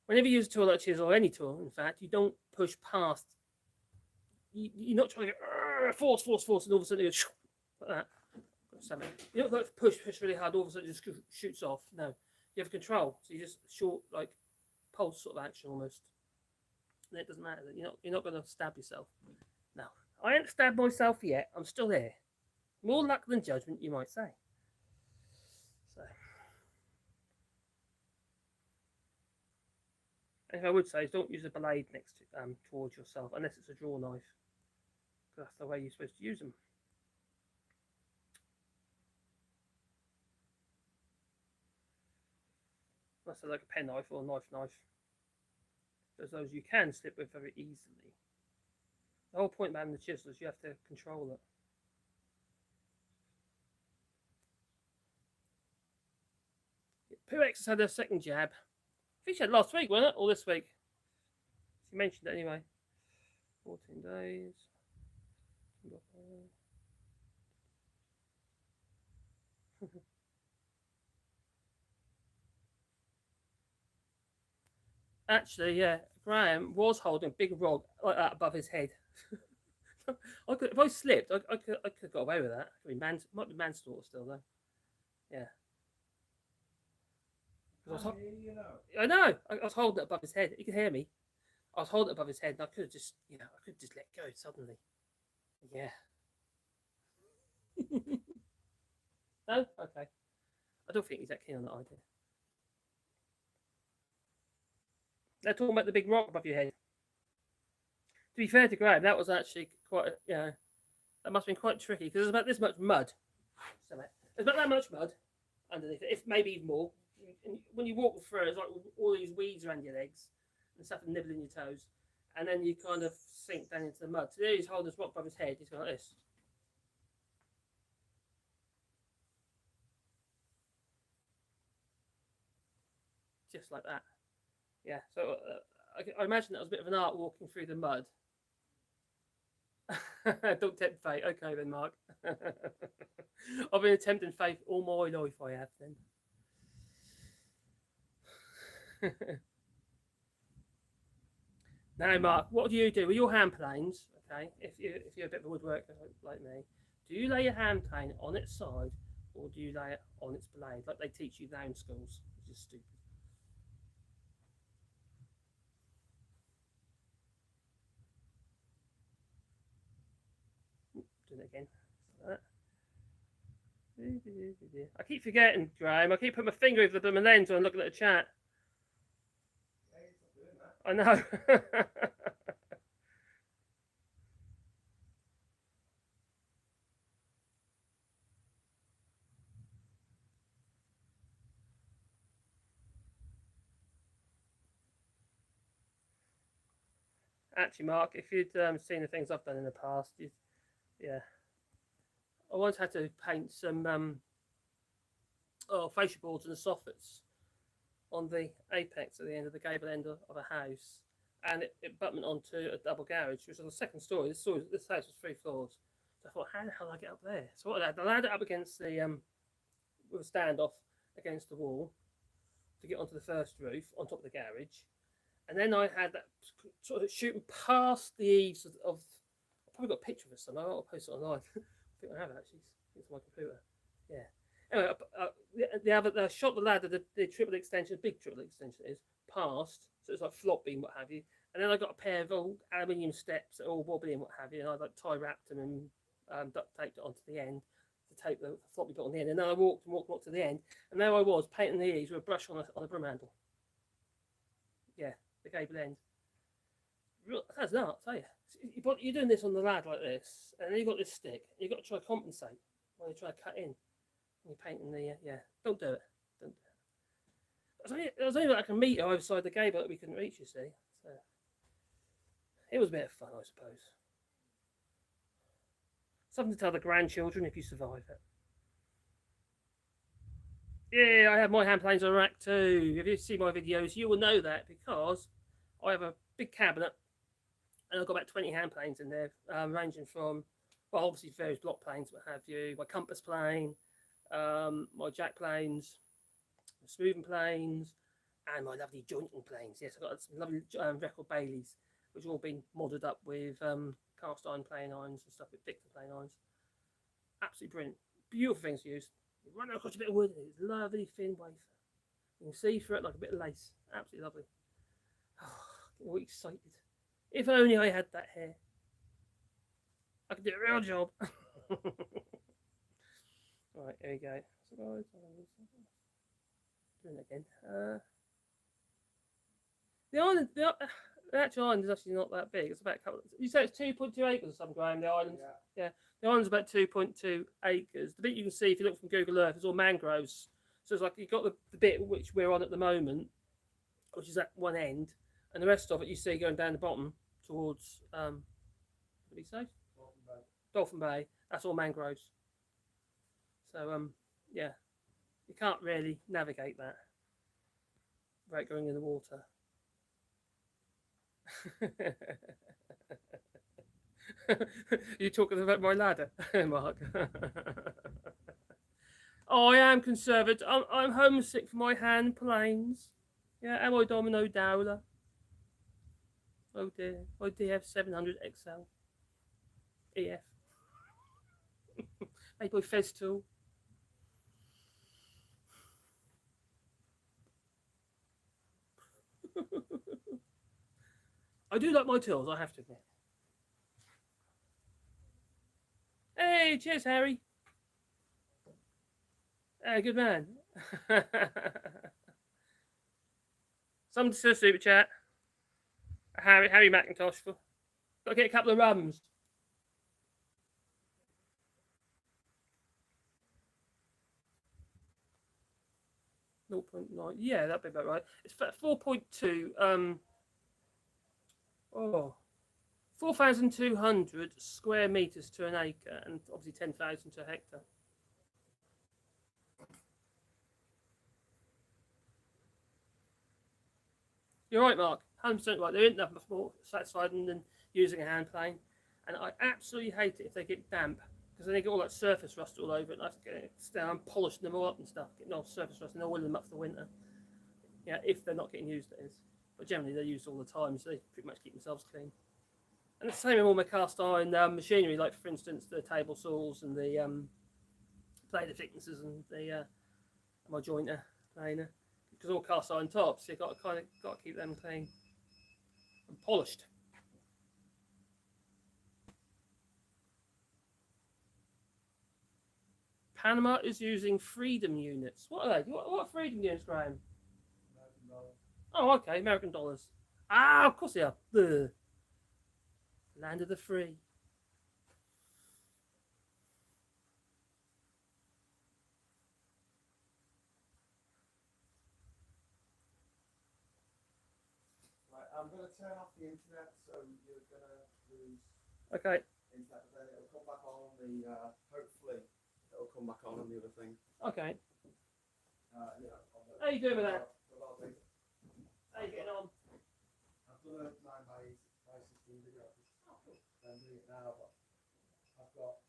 Whenever you use a tool like chisel or any tool, in fact, you don't push past. You're not trying to go force, and all of a sudden you go like that. You don't like push really hard. All of a sudden it just shoots off. No, you have control. So you just short like pulse sort of action almost. And it doesn't matter. You're not going to stab yourself. No, I ain't stabbed myself yet. I'm still here. More luck than judgment, you might say. So, and if I would say is don't use a blade next to towards yourself unless it's a draw knife. That's the way you're supposed to use them. That's like a pen knife or a knife. Because those you can slip with very easily. The whole point about the chisel is you have to control it. Purex has had their second jab. I think she had last week, wasn't it? Or this week? She mentioned it anyway. 14 days. Actually, yeah, Graham was holding a big rod like that above his head. If I slipped, I could have got away with that. Might be manslaughter still though. Yeah. I know. I was holding it above his head. You can hear me. I was holding it above his head, and I could have just, let go suddenly. Yeah. No? Okay. I don't think he's that keen on that idea. They're talking about the big rock above your head. To be fair to Graham, that was actually quite, that must have been quite tricky because there's about this much mud. There's about that much mud underneath it, if maybe even more. And when you walk through, it's like all these weeds around your legs and stuff and nibbling your toes, and then you kind of sink down into the mud. So there he's holding this rock above his head. He's going like this. Just like that. Yeah, so I imagine that was a bit of an art walking through the mud. Don't tempt fate. Okay then, Mark. I've been tempting fate all my life, I have then. Now, Mark, what do you do with your hand planes? Okay, if you're a bit of a woodworker like me, do you lay your hand plane on its side or do you lay it on its blade like they teach you now in schools, which is stupid. Do it again. Like that. I keep forgetting, Graham. I keep putting my finger over the lens when I'm looking at the chat. I know. Actually, Mark, if you'd seen the things I've done in the past, yeah. I once had to paint some fascia boards and the soffits on the apex at the end of the gable end of a house, and it buttoned onto a double garage, which was on the second story. This house was 3 floors. So I thought, how the hell do I get up there? So what I did, I laid it up against the with a standoff against the wall to get onto the first roof on top of the garage. And then I had that sort of shooting past the eaves of I've probably got a picture of it somewhere. I'll post it online. I think I have actually. It's my computer. Yeah. Anyway, I shot the ladder, the triple extension, big triple extension is, past, so it's like flop beam, what have you. And then I got a pair of old aluminium steps that are all wobbly and what have you, and I like tie wrapped them and duct taped it onto the end to tape the floppy bit on the end. And then I walked to the end, and there I was painting the eaves with a brush on a broom handle. Yeah, the gable end. That's nuts, I tell you. You're doing this on the ladder like this, and then you've got this stick. You've got to try to compensate while you try to cut in. You're painting the Don't do it. Don't do it. There was only like a metre either side the gable that we couldn't reach. You see, so it was a bit of fun, I suppose. Something to tell the grandchildren if you survive it. Yeah, I have my hand planes on rack too. If you see my videos, you will know that because I have a big cabinet and I've got about 20 hand planes in there, ranging from, well, obviously various block planes, what have you, my compass plane, my jack planes, my smoothing planes, and my lovely jointing planes. Yes, I've got some lovely record Baileys, which have all been modded up with cast iron plane irons and stuff with Victor plane irons. Absolutely brilliant. Beautiful things to use. You run across a bit of wood, it's lovely thin wafer. You can see through it like a bit of lace. Absolutely lovely. Oh, getting all excited. If only I had that hair. I could do a real job. Right, here we go. Doing it again. The actual island is actually not that big. It's about a couple. You say it's 2.2 acres or something, Graham, the island? Yeah. The island's about 2.2 acres. The bit you can see if you look from Google Earth is all mangroves. So it's like you've got the bit which we're on at the moment, which is at one end, and the rest of it you see going down the bottom towards what did he say? Dolphin Bay. That's all mangroves. So yeah, you can't really navigate that without going in the water. You talking about my ladder, Mark? Oh, I am conservative. I'm homesick for my hand planes. Yeah, am I Domino Dowler? Oh dear, my DF 700 XL EF. Made by Festool. I do like my tools, I have to admit. Hey, cheers, Harry. Good man. Something to say, super chat. Harry McIntosh. Got to get a couple of rums. .9. Yeah, that'd be about right. It's 4.2. 4,200 square meters to an acre, and obviously 10,000 to a hectare. You're right, Mark. 100% right. There isn't nothing more satisfying than using a hand plane, and I absolutely hate it if they get damp because then they get all that surface rust all over it. And I have to get it down, polishing them all up and stuff, getting all surface rust and oiling them up for the winter. Yeah, if they're not getting used, that is. But generally they're used all the time, so they pretty much keep themselves clean. And it's the same with all my cast iron machinery, like for instance the table saws and the play the thicknesses and the my jointer planer, because all cast iron tops, so you've got to keep them clean and polished. Panama is using freedom units. What are they? What are freedom units, Graham? Oh, okay, American dollars. Ah, of course they are. Ugh. Land of the free. Right, I'm going to turn off the internet, so you're going to lose Okay. internet, but then it'll come back on the, hopefully, it'll come back on the other thing. Okay. Yeah, How you doing with that? How you getting on? I've done a 9x16 video. Oh, cool. I'm doing it now, but I've got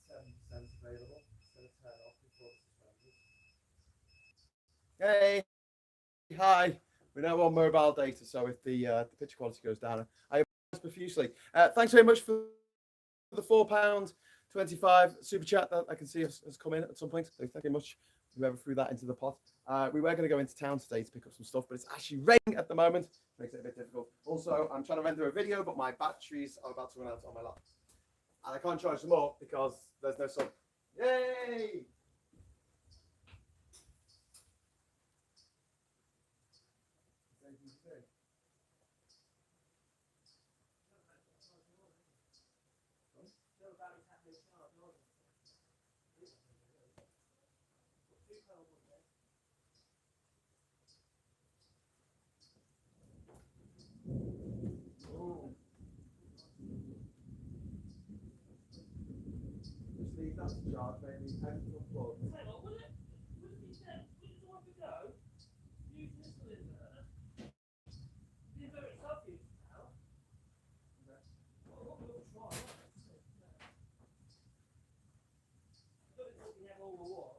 7% available. It's going to turn off before it's suspended. Hey, hi. We're now on mobile data, so if the picture quality goes down, I apologize profusely. Thanks very much for the £4.25 super chat that I can see has come in at some point. So thank you very much, whoever threw that into the pot. We were going to go into town today to pick up some stuff, but it's actually raining at the moment. Makes it a bit difficult. Also, I'm trying to render a video, but my batteries are about to run out on my laptop. And I can't charge them up because there's no sun. Yay! Just leave that to charge, maybe. And plug. Hang on, will it be set? Will it want to go? Use this for the inverter. The inverter itself uses power. Well, we'll try. I don't think we have all the wall.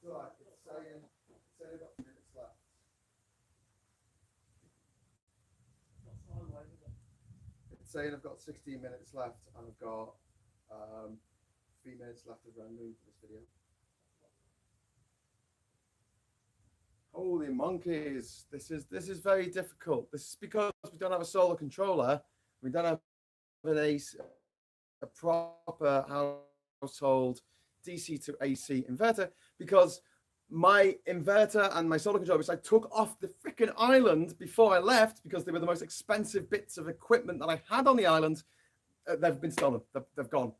Right, it's saying about minutes left. It's saying I've got 16 minutes left, and I've got 3 minutes left of rendering for this video. Holy monkeys! This is very difficult. This is because we don't have a solar controller. We don't have a proper household DC to AC inverter, because my inverter and my solar controller, which I took off the freaking island before I left because they were the most expensive bits of equipment that I had on the island, they've been stolen. They've gone.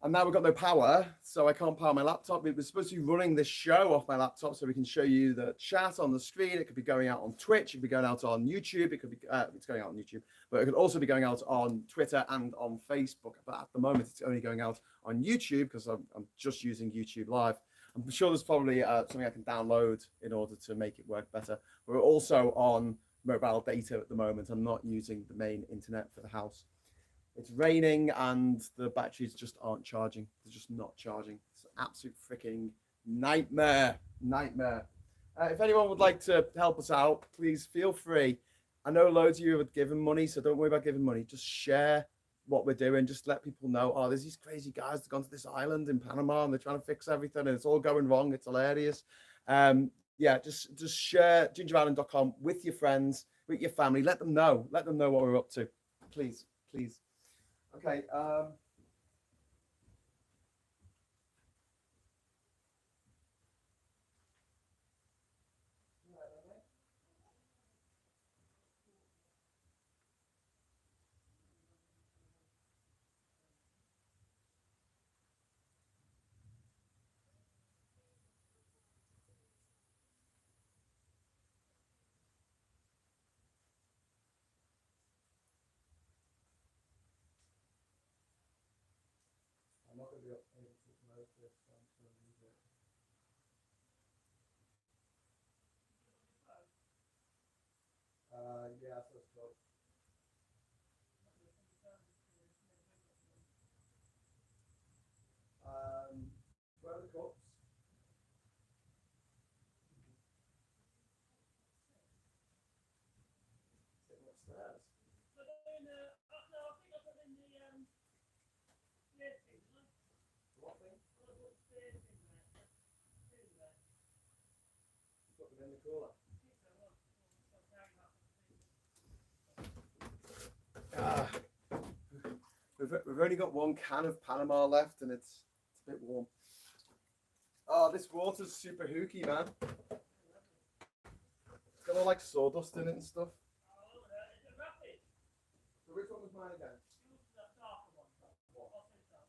And now we've got no power, so I can't power my laptop. We're supposed to be running this show off my laptop so we can show you the chat on the screen. It could be going out on Twitch. It could be going out on YouTube. It could be, it's going out on YouTube, but it could also be going out on Twitter and on Facebook. But at the moment, it's only going out on YouTube because I'm just using YouTube Live. I'm sure there's probably something I can download in order to make it work better. We're also on mobile data at the moment. I'm not using the main internet for the house. It's raining and the batteries just aren't charging. They're just not charging. It's an absolute freaking nightmare. If anyone would like to help us out, please feel free. I know loads of you have given money, so don't worry about giving money. Just share what we're doing. Just let people know, oh, there's these crazy guys that have gone to this island in Panama and they're trying to fix everything and it's all going wrong. It's hilarious. Yeah, just share JinjaVision.com with your friends, with your family. Let them know what we're up to. Please. Okay. not going to be able to promote this. So I'm just going to leave it. Yeah, so it's close. Where are the cups? Sitting upstairs. So they're in the, no, I think I put them in the beer thing, didn't I? What thing? I put the beer thing there. In there. You put them in the cooler. I think so, well, so carry that. We've only got one can of Panama left, and it's a bit warm. Oh, this water's super hooky, man. It's got all like sawdust in it and stuff. Oh, is it rapid? So which one was mine again? Use that darker one. What? I'll take that one.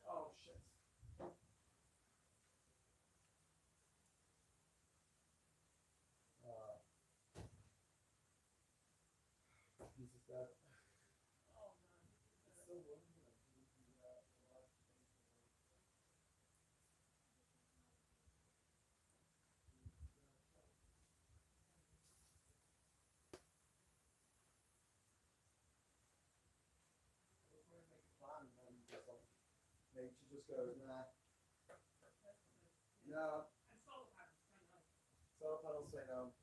Oh shit. Jesus, that. It's so warm. Nature just goes, nah. No. Solar panels say no.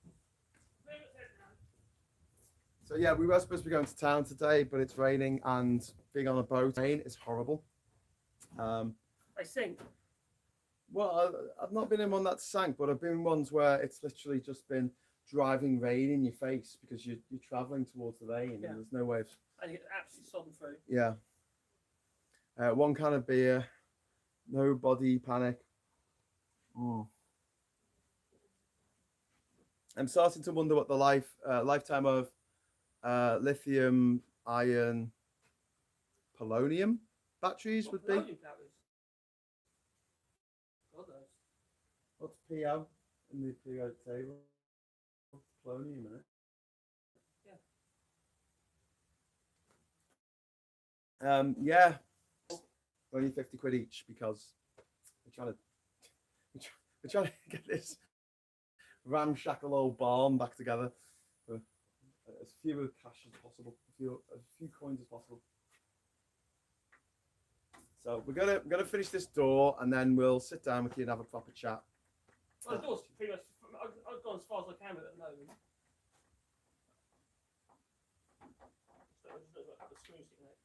So yeah, we were supposed to be going to town today, but it's raining, and being on a boat rain is horrible. I sink. Well, I've not been in one that sank, but I've been in ones where it's literally just been driving rain in your face because you're traveling towards the rain, Yeah. and there's no way of. And you get absolutely sodden through. Yeah. One can of beer, no body panic. I'm starting to wonder what the lifetime of lithium, iron, polonium batteries would be. Polonium batteries? God knows. What's PO in the periodic table? What's polonium in it? Yeah, only 50 quid each because we're trying to get this ramshackle old barn back together for as few cash as possible, as few coins as possible. So we're gonna finish this door, and then we'll sit down with you and have a proper chat. Well, the door's pretty much. I've gone as far as I can with it at the moment. Just got a couple of screws sticking out.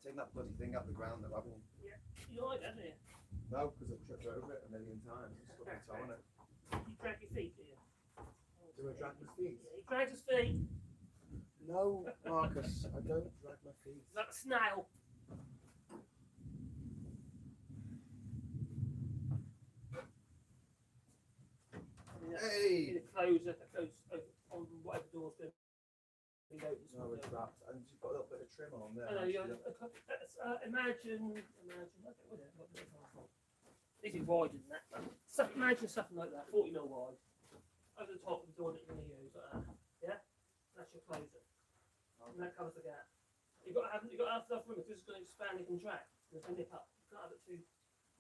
Taking that bloody thing out the ground, though, haven't you? Yeah, you like that, do you? No, because I've tripped over it a million times. It's got my toe on it. You drag your feet, do you? Do I drag my feet? Yeah, he drags his feet. No, Marcus, I don't drag my feet. Like a snail. Hey! You need a closer that goes on whatever door's going to be open. No, it's wrapped, and you've got a little bit of trim on there. I know, imagine. Okay, this is wider than that. Imagine something like that, 40 mil wide, over the top of the door that you're going to use, like that. Yeah, that's your closer, and that covers the gap. You've got to have enough room because it's going to expand and contract. There's no nip up. You can't have it too.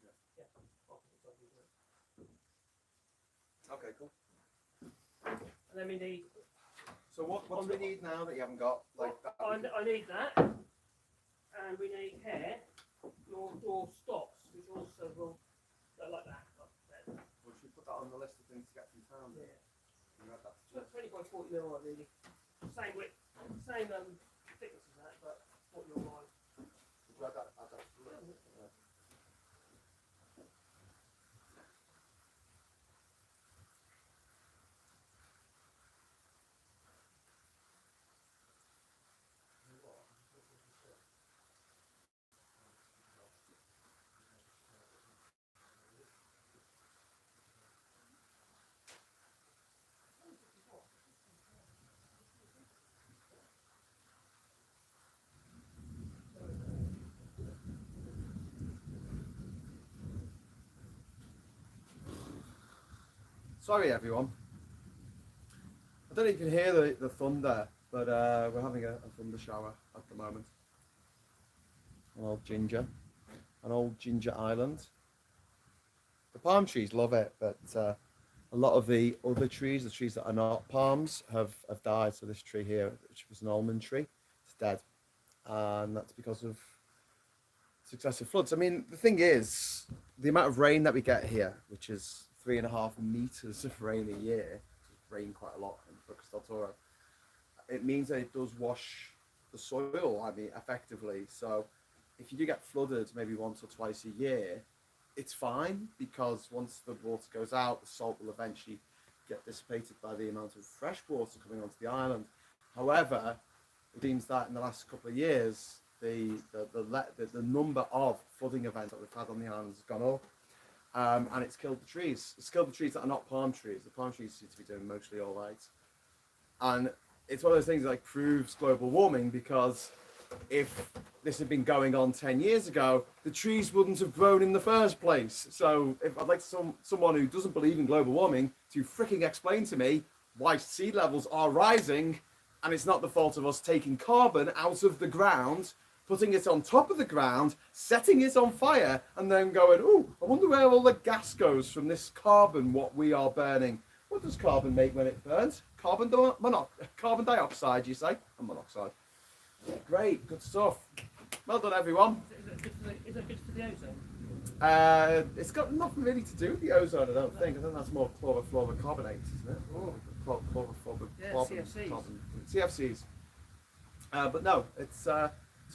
Yeah. Okay, cool. And then we need. So what do we need now that you haven't got? Like that? I need that, and we need hair. Your door stops, which also will go like that. We should put that on the list of things to get from town. Yeah. You add that to 20 by 40 mil, really. Same width, same thickness as that, but 40 mil wide. Would you add that to the list? Yeah. Sorry, everyone. I don't know if you can hear the thunder, but we're having a thunder shower at the moment. An old Ginger Island. The palm trees love it, but a lot of the other trees, the trees that are not palms, have died. So this tree here, which was an almond tree, it's dead. And that's because of successive floods. I mean, the thing is, the amount of rain that we get here, which is 3.5 meters of rain a year, rain quite a lot in Bocas del Toro, it means that it does wash the soil, I mean, effectively. So if you do get flooded maybe once or twice a year, it's fine, because once the water goes out, the salt will eventually get dissipated by the amount of fresh water coming onto the island. However, it seems that in the last couple of years, the number of flooding events that we've had on the island has gone up, and it's killed the trees. It's killed the trees that are not palm trees. The palm trees seem to be doing mostly all right. And it's one of those things that like proves global warming, because if this had been going on 10 years ago, the trees wouldn't have grown in the first place. So if I'd like someone who doesn't believe in global warming to freaking explain to me why sea levels are rising, and it's not the fault of us taking carbon out of the ground, putting it on top of the ground, setting it on fire, and then going, oh, I wonder where all the gas goes from this carbon, what we are burning. What does carbon make when it burns? Carbon dioxide, you say? And monoxide. Great, good stuff. Well done, everyone. Is it good for the ozone? It's got nothing really to do with the ozone, I don't think. I think that's more chlorofluorocarbonate, isn't it? Oh. CFCs. But no, it's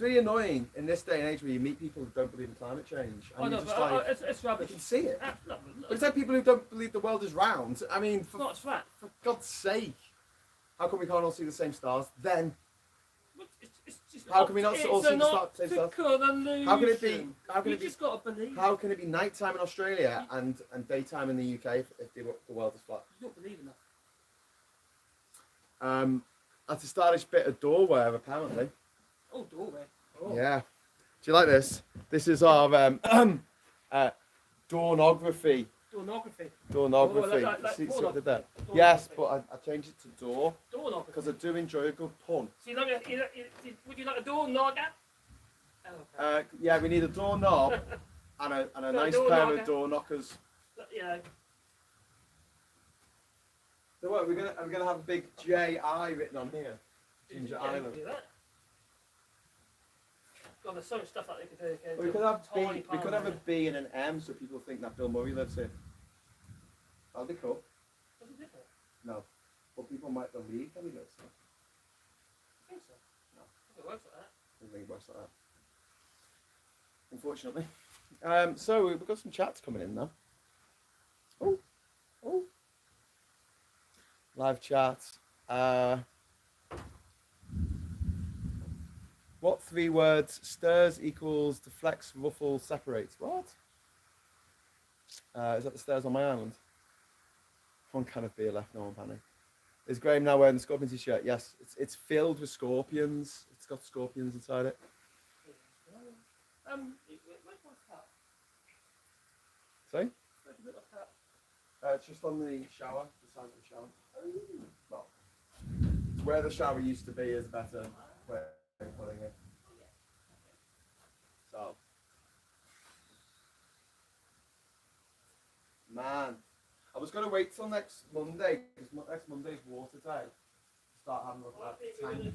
really annoying in this day and age where you meet people who don't believe in climate change. And It's rubbish. You can see it. No, But it's like people who don't believe the world is round. I mean, it's not flat. for God's sake, how come we can't all see the same stars then? How can we not all see the same stars? How can it be? How can it be nighttime in Australia and daytime in the UK if the world is flat? You don't believe enough. That's a stylish bit of doorware, apparently. Oh, doorway. Oh. Yeah. Do you like this? This is our doornography. Like See what I did there? Door Yes, knockery. but I changed it to door Doorknocker. because I do enjoy a good pun. So would you like a door knocker? Oh, okay. Yeah, we need a doorknob and a nice door pair knocker. of door knockers. You know. So what, we're gonna have a big J.I. written on here. Ginger Yeah, Island. do that. God, there's so much stuff that they could do. Well, we could have B. Tiny We could have a palm, B and an M, so people think that Bill Murray lives here. That'd be cool. What's the difference? No, but people might believe that he lives here. I think so. No. I think it works like that. I don't think it works like that. Unfortunately. So we've got some chats coming in now. Oh. Live chat. What 3 words? Stirs equals deflects, ruffles, separates. What? Is that the stairs on my island? One kind of beer left, no one panic. Is Graham now wearing the scorpion t-shirt? Yes, it's filled with scorpions. It's got scorpions inside it. Where's my cup? Sorry? Where's the little cup? It's just on the shower, the side of the shower. Well, where the shower used to be is better way of putting it. So, man, I was going to wait till next Monday, because next Monday's water day. Start having a look at the tank.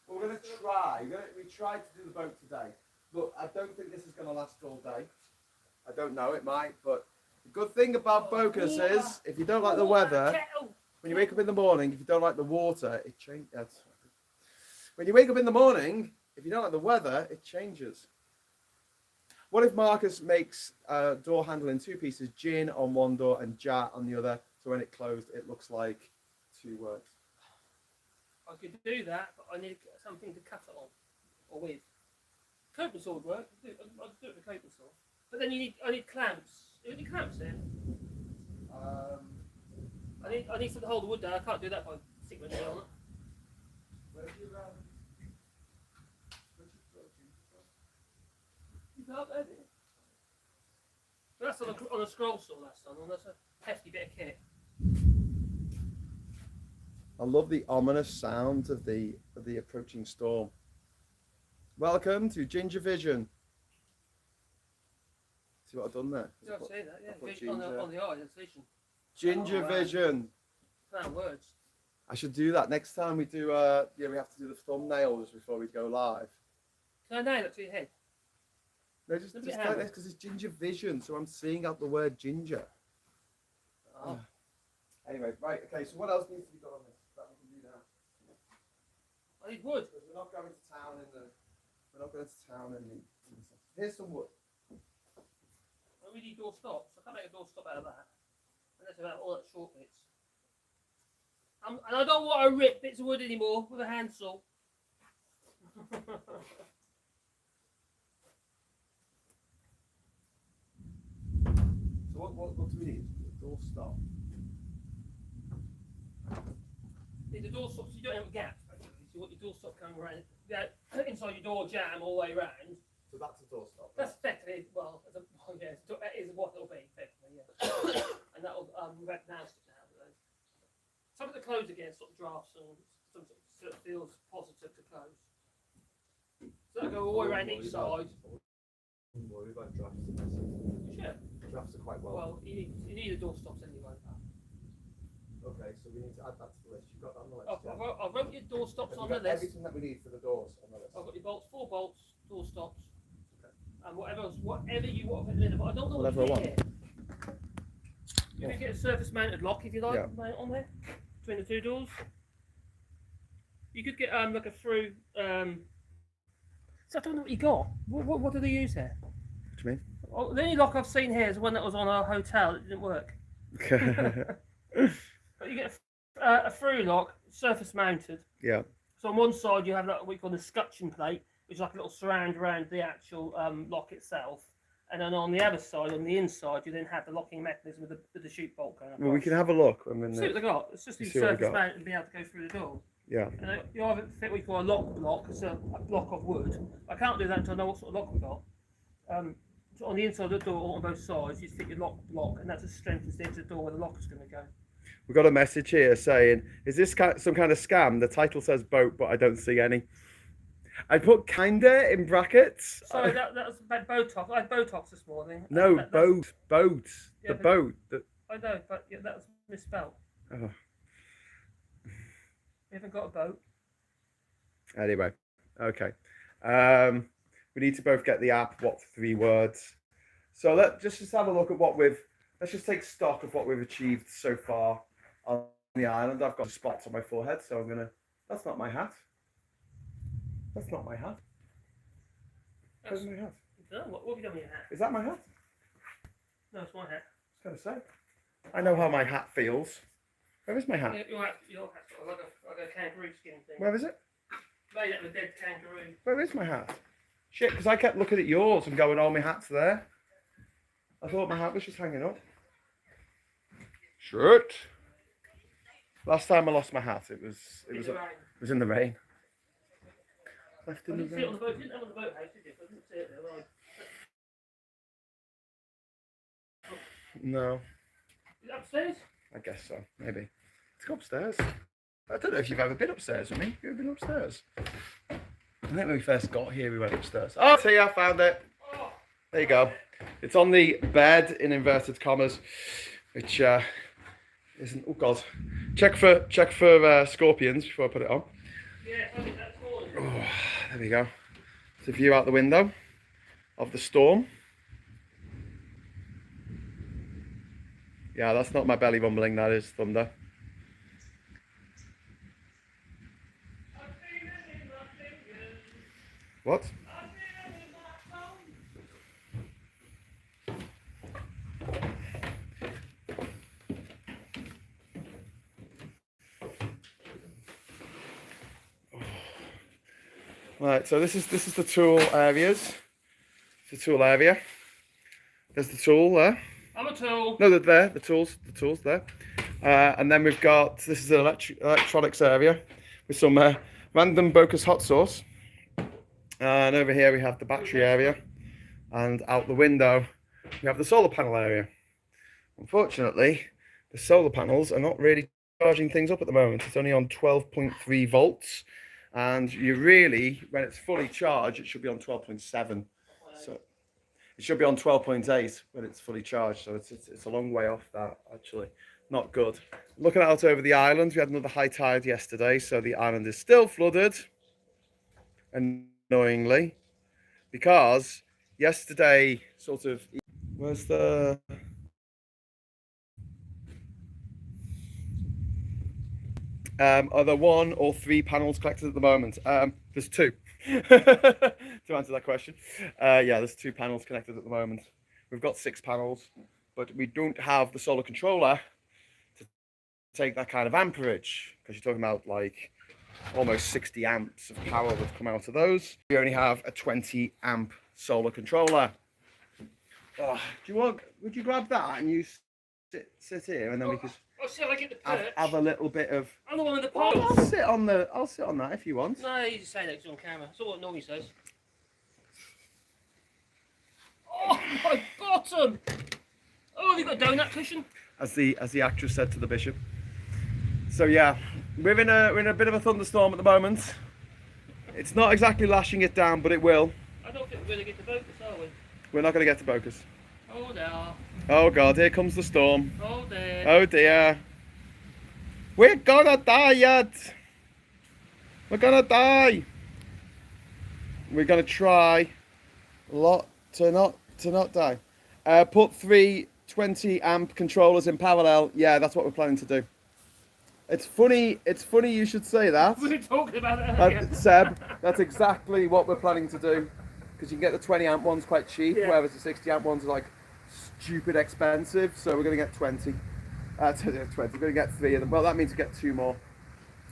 We're going to try. We tried to do the boat today. Look, I don't think this is going to last all day. I don't know, it might, but the good thing about Bocas is, if you don't like the weather, when you wake up in the morning, if you don't like the water, it changes. When you wake up in the morning, if you don't like the weather, it changes. What if Marcus makes a door handle in 2 pieces, gin on one door and jar on the other, so when it closed, it looks like 2 words? I could do that, but I need something to cut it on, or with. Coping saw would work. I'd do it with a coping saw. But then I need clamps. Do you need clamps then? I need something to hold the wood down. I can't do that by sticking my nail on it. Where's your He's up there. That's on a scroll saw. That's done. That's a hefty bit of kit. I love the ominous sound of the approaching storm. Welcome to JinjaVision. See what I've done there? Yeah, I've seen that. Yeah, ginger. on the eye, that's vision. JinjaVision. Found words. I should do that next time we do. Yeah, we have to do the thumbnails before we go live. Can I nail it to your head? No, just like this because it's JinjaVision, so I'm seeing out the word ginger. Oh. Anyway, right. Okay. So what else needs to be done on this? That we can do now. I need wood. Because we're not going to town in the. We're not going to town in the. Here's some wood. We need door stops. I can't make a door stop out of that. And that's about all that short bits. And I don't want to rip bits of wood anymore with a handsaw. So what do we need? A door stop. Need the door stop so you don't have gaps. Basically. So you want your door stop coming around. Inside your door jam all the way around. So that's a door stop. That's effectively, well, yeah, that is what it'll be, effectively, yeah. And that'll, we've announced it now. Some of the close again, sort of drafts and some sort of feels positive to close. So that'll go all the way around each side. Don't worry about drafts. Sure. Drafts are quite well. Well, you need the door stops anyway. Okay, so we need to add that to the list. You've got that on the list. I wrote your door stops on the list. Everything that we need for the doors on the list. I've got your bolts, 4 bolts, door stops. And whatever you want at the minute, but I don't know whatever I want. You can get a surface mounted lock if you like, mount on there between the 2 doors. You could get like a through. So I don't know what you got. What do they use here? What do you mean? Oh, the only lock I've seen here is one that was on our hotel. It didn't work. But you get a through lock, surface mounted. Yeah. So on one side you have like what we call the scutcheon plate, which is like a little surround around the actual lock itself. And then on the other side, on the inside, you then have the locking mechanism with the chute bolt going across. Well, we can have a look. I mean, see what they got. It's just the surface mount and be able to go through the door. Yeah. And you either fit what we call a lock block, it's a block of wood. I can't do that until I know what sort of lock we got. So on the inside of the door, on both sides, you fit your lock block, and that just strengthens the edge of the door where the lock is going to go. We've got a message here saying, is this some kind of scam? The title says boat, but I don't see any. I put kinda in brackets. Sorry, that was about Botox. I had Botox this morning. No, boat. Yeah, the boat. I know, but yeah, that was misspelled. Oh. We haven't got a boat. Anyway, okay. We need to both get the app. What 3 words? So let's just have a look at let's just take stock of what we've achieved so far on the island. I've got spots on my forehead, so I'm gonna. That's not my hat. That's not my hat. Where's my hat? What have you done with your hat? Is that my hat? No, it's my hat. I was gonna say. I know how my hat feels. Where is my hat? Your hat's got like a kangaroo skin thing. Where is it? Made out of a dead kangaroo. Where is my hat? Shit, because I kept looking at yours and going, oh, my hat's there. I thought my hat was just hanging up. Shit. Last time I lost my hat, it was in the rain. Left in the rain. You didn't have it on the boathouse, did you? I didn't see it there, right? No. Is it upstairs? I guess so, maybe. Let's go upstairs. I don't know if you've ever been upstairs with me. Have you ever been upstairs? I think when we first got here, we went upstairs. Oh, see, I found it. There you go. It's on the bed, in inverted commas, which isn't. Oh God! Check for scorpions before I put it on. Yeah, I think that's all. Oh, there we go. It's a view out the window of the storm. Yeah, that's not my belly rumbling. That is thunder. What? Right, so this is the tool areas. It's the tool area. There's the tool there. I'm a tool. No, they're there. The tools there. And then we've got, this is an electronics area with some random Bocuse hot sauce. And over here we have the battery area. And out the window we have the solar panel area. Unfortunately, the solar panels are not really charging things up at the moment. It's only on 12.3 volts, and you really, when it's fully charged, it should be on 12.7. So it should be on 12.8 when it's fully charged. So it's a long way off that, actually. Not good. Looking out over the island, we had another high tide yesterday, so the island is still flooded, annoyingly, because yesterday sort of... Where's the... Are there 1 or 3 panels collected at the moment? There's 2. To answer that question. Yeah, there's 2 panels connected at the moment. We've got 6 panels, but we don't have the solar controller to take that kind of amperage, because you're talking about like almost 60 amps of power would come out of those. We only have a 20 amp solar controller. Oh, would you grab that and you sit here, and then we could... I'll see if I get the perch. Have a little bit of... I'm the one with the poles. I'll sit on that if you want. No, you just say that 'cause it's on camera. That's what Normie says. Oh, my bottom! Oh, have you got a donut cushion? As the actress said to the bishop. So yeah, we're in a bit of a thunderstorm at the moment. It's not exactly lashing it down, but it will. I don't think we're going to get to Bocas, are we? We're not going to get to Bocas. Oh no. Oh God, here comes the storm. Oh dear. Oh dear. We're gonna die yet. We're gonna die. We're gonna try a lot to not die. Put 3 20 amp controllers in parallel. Yeah, that's what we're planning to do. It's funny you should say that. We were talking about it earlier. Seb, that's exactly what we're planning to do. Because you can get the 20 amp ones quite cheap, yeah. Whereas the 60 amp ones are like stupid expensive. So we're going to get 20. 20. We're going to get 3 of them. Well, that means we get 2 more.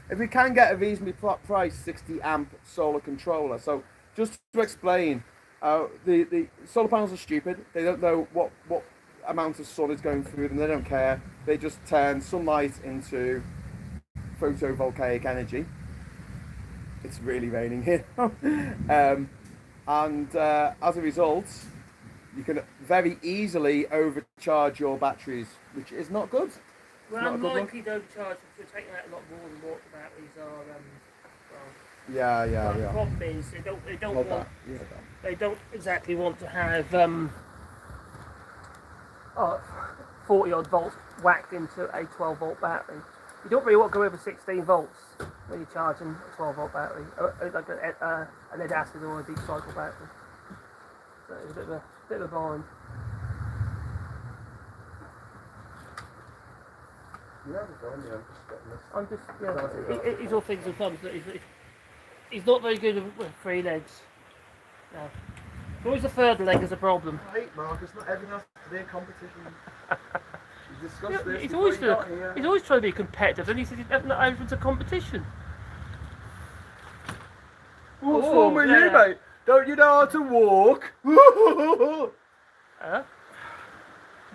If we can get a reasonably priced 60 amp solar controller. So just to explain, the solar panels are stupid. They don't know what amount of sun is going through them. They don't care. They just turn sunlight into photovoltaic energy. It's really raining here. And as a result, you can very easily overcharge your batteries, which is not good. Well, I'm likely to overcharge because we're taking out a lot more than what the batteries are. Yeah. The problem is they don't exactly want to have 40 odd volts whacked into a 12 volt battery. You don't really want to go over 16 volts when you're charging a 12 volt battery, like a lead acid or a deep cycle battery. So it's a bit of a bind. I'm just, he's all fingers and thumbs. He's not very good with 3 legs. No. Always the 3rd leg is a problem. Right, Marcus, not everything has to be a competition. He's always trying to be competitive, and he says not everything's a competition. What's wrong with you, mate? Don't you know how to walk? You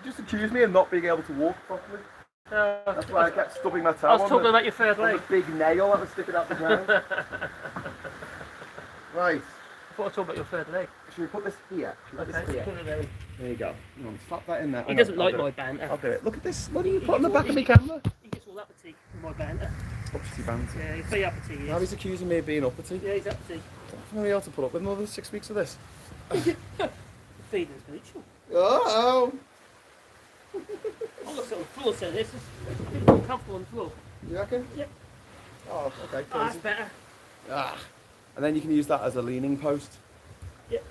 just accused me of not being able to walk properly. That's why I kept stubbing my toe. I was talking about your 3rd leg. The big nail that was sticking out the ground. Right. I thought I was talking about your 3rd leg. Should we put this here? Put it there. There you go. Come on, slap that in there. He doesn't like my banter. I'll do it. Look at this. What are you putting on the back of my camera? He gets all uppity with my banter. Uppity banter. Yeah, he's very uppity. Now he's accusing me of being uppity. Yeah, he's uppity. Definitely ought to put up with another 6 weeks of this. Feeding is mutual. Oh! I'm not sitting on the floor, so this is more comfortable on the floor. You reckon? Yep. Oh, okay. Oh, that's better. And then you can use that as a leaning post. Yep.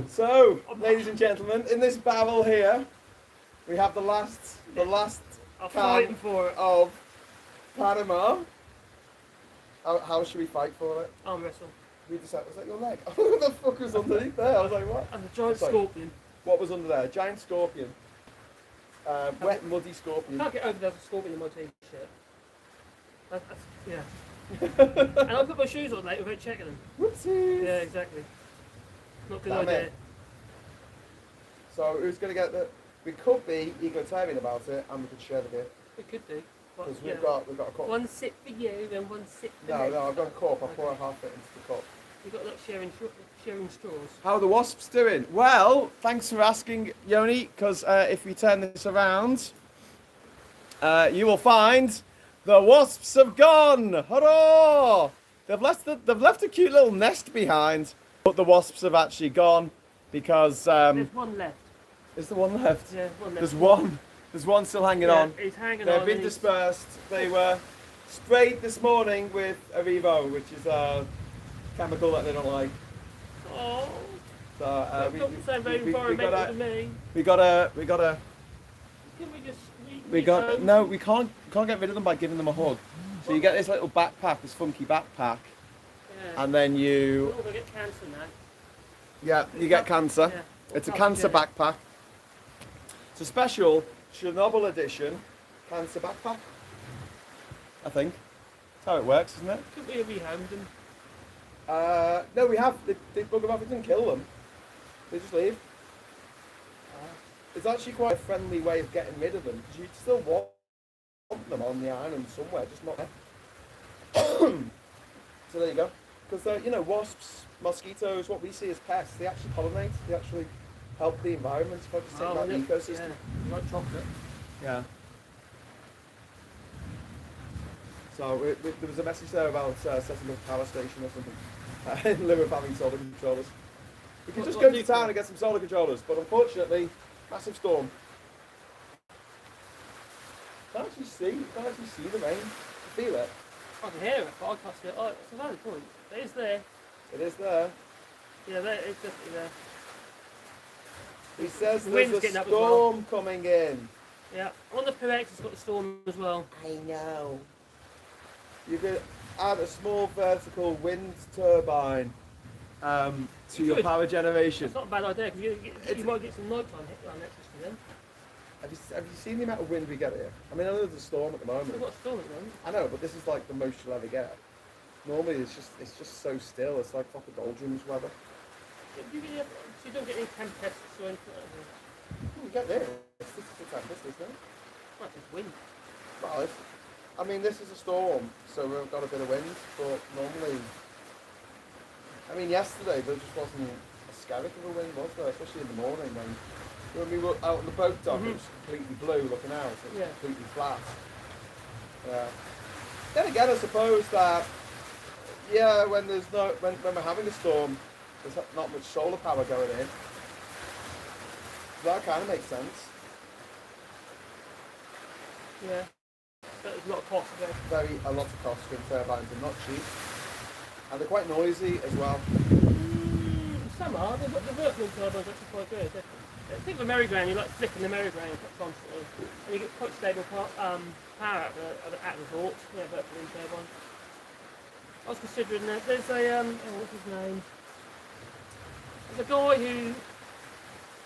So, ladies and gentlemen, in this barrel here, we have the last can of Panama. How should we fight for it? Arm wrestle. We decided, was that your leg? What the fuck was underneath there? I was like, what? And the giant scorpion. What was under there? Giant scorpion. Wet, muddy scorpion. I can't get over there's a scorpion in my t-shirt. Yeah. And I put my shoes on later without checking them. Whoopsies! Yeah, exactly. Not a good idea. So who's going to get the... We could be egalitarian about it, and we could share the beer. We could do. Because we've got a cup. One sip for you and one sip for me. No, I've got a cup. I'll pour half it into the cup. You've got like sharing straws. How are the wasps doing? Well, thanks for asking, Yoni, because if we turn this around, you will find the wasps have gone. Hurrah! They've left a cute little nest behind, but the wasps have actually gone because There's one left. is there one left? Yeah, one left. There's one still hanging on. He's hanging They've on. been dispersed. They were sprayed this morning with Arivo, which is a chemical that they don't like. Oh. So That doesn't sound very environmental to me. we gotta. Can we just? No, we can't get rid of them by giving them a hug. So you get this little backpack, this funky backpack, and then you. We're gonna get cancer now. Yeah, you get cancer. Yeah. It's a cancer backpack. It's a special Chernobyl edition cancer backpack. I think. That's how it works, isn't it? Could we have rehomed them? No, we have. They bug them off. It doesn't kill them. They just leave. It's actually quite a friendly way of getting rid of them because you still want them on the island somewhere, just not there. So there you go. Because wasps, mosquitoes, what we see as pests, they actually pollinate. They actually help the environment. Focusing on that ecosystem. Yeah, like chocolate. Yeah. So there was a message there about setting up a power station or something in lieu of having solar controllers. We could just go to town and get some solar controllers, but unfortunately, massive storm. You can't actually see the rain. You feel it. I can hear it, but I can't see it. Oh, it's a valid point. It is there. It is there. Yeah, it's definitely there. He says The there's wind's a getting up as storm coming in. Yeah, on the PX it's got the storm as well. I know. You could add a small vertical wind turbine to your power generation. It's not a bad idea because you might get some nighttime electricity then. Have you seen the amount of wind we get here? I mean, I know there's a storm at the moment. We've got a storm at the moment. I know, but this is like the most you'll ever get. Normally, it's just so still. It's like proper doldrums weather. You don't get any tempests or anything like that. We get this. This is a tempest, isn't it? Well, it's wind. Well, I mean, this is a storm, so we've got a bit of wind, but normally... I mean, yesterday there just wasn't a skerrick of a wind, was there? Especially in the morning when we were out on the boat dock, it was completely blue looking out. It was completely flat. Then again, I suppose that, when we're having a storm, there's not much solar power going in. So that kind of makes sense. Yeah. But there's a lot of cost there. A lot of cost for turbines and not cheap. And they're quite noisy as well. Some are. The vertical turbines are actually quite good. Think of a merry-go-round, you like flicking the merry-go-round constantly. And you get quite stable power at the resort. Yeah, vertical wind turbine. I was considering that. There's a, what's his name? There's a guy who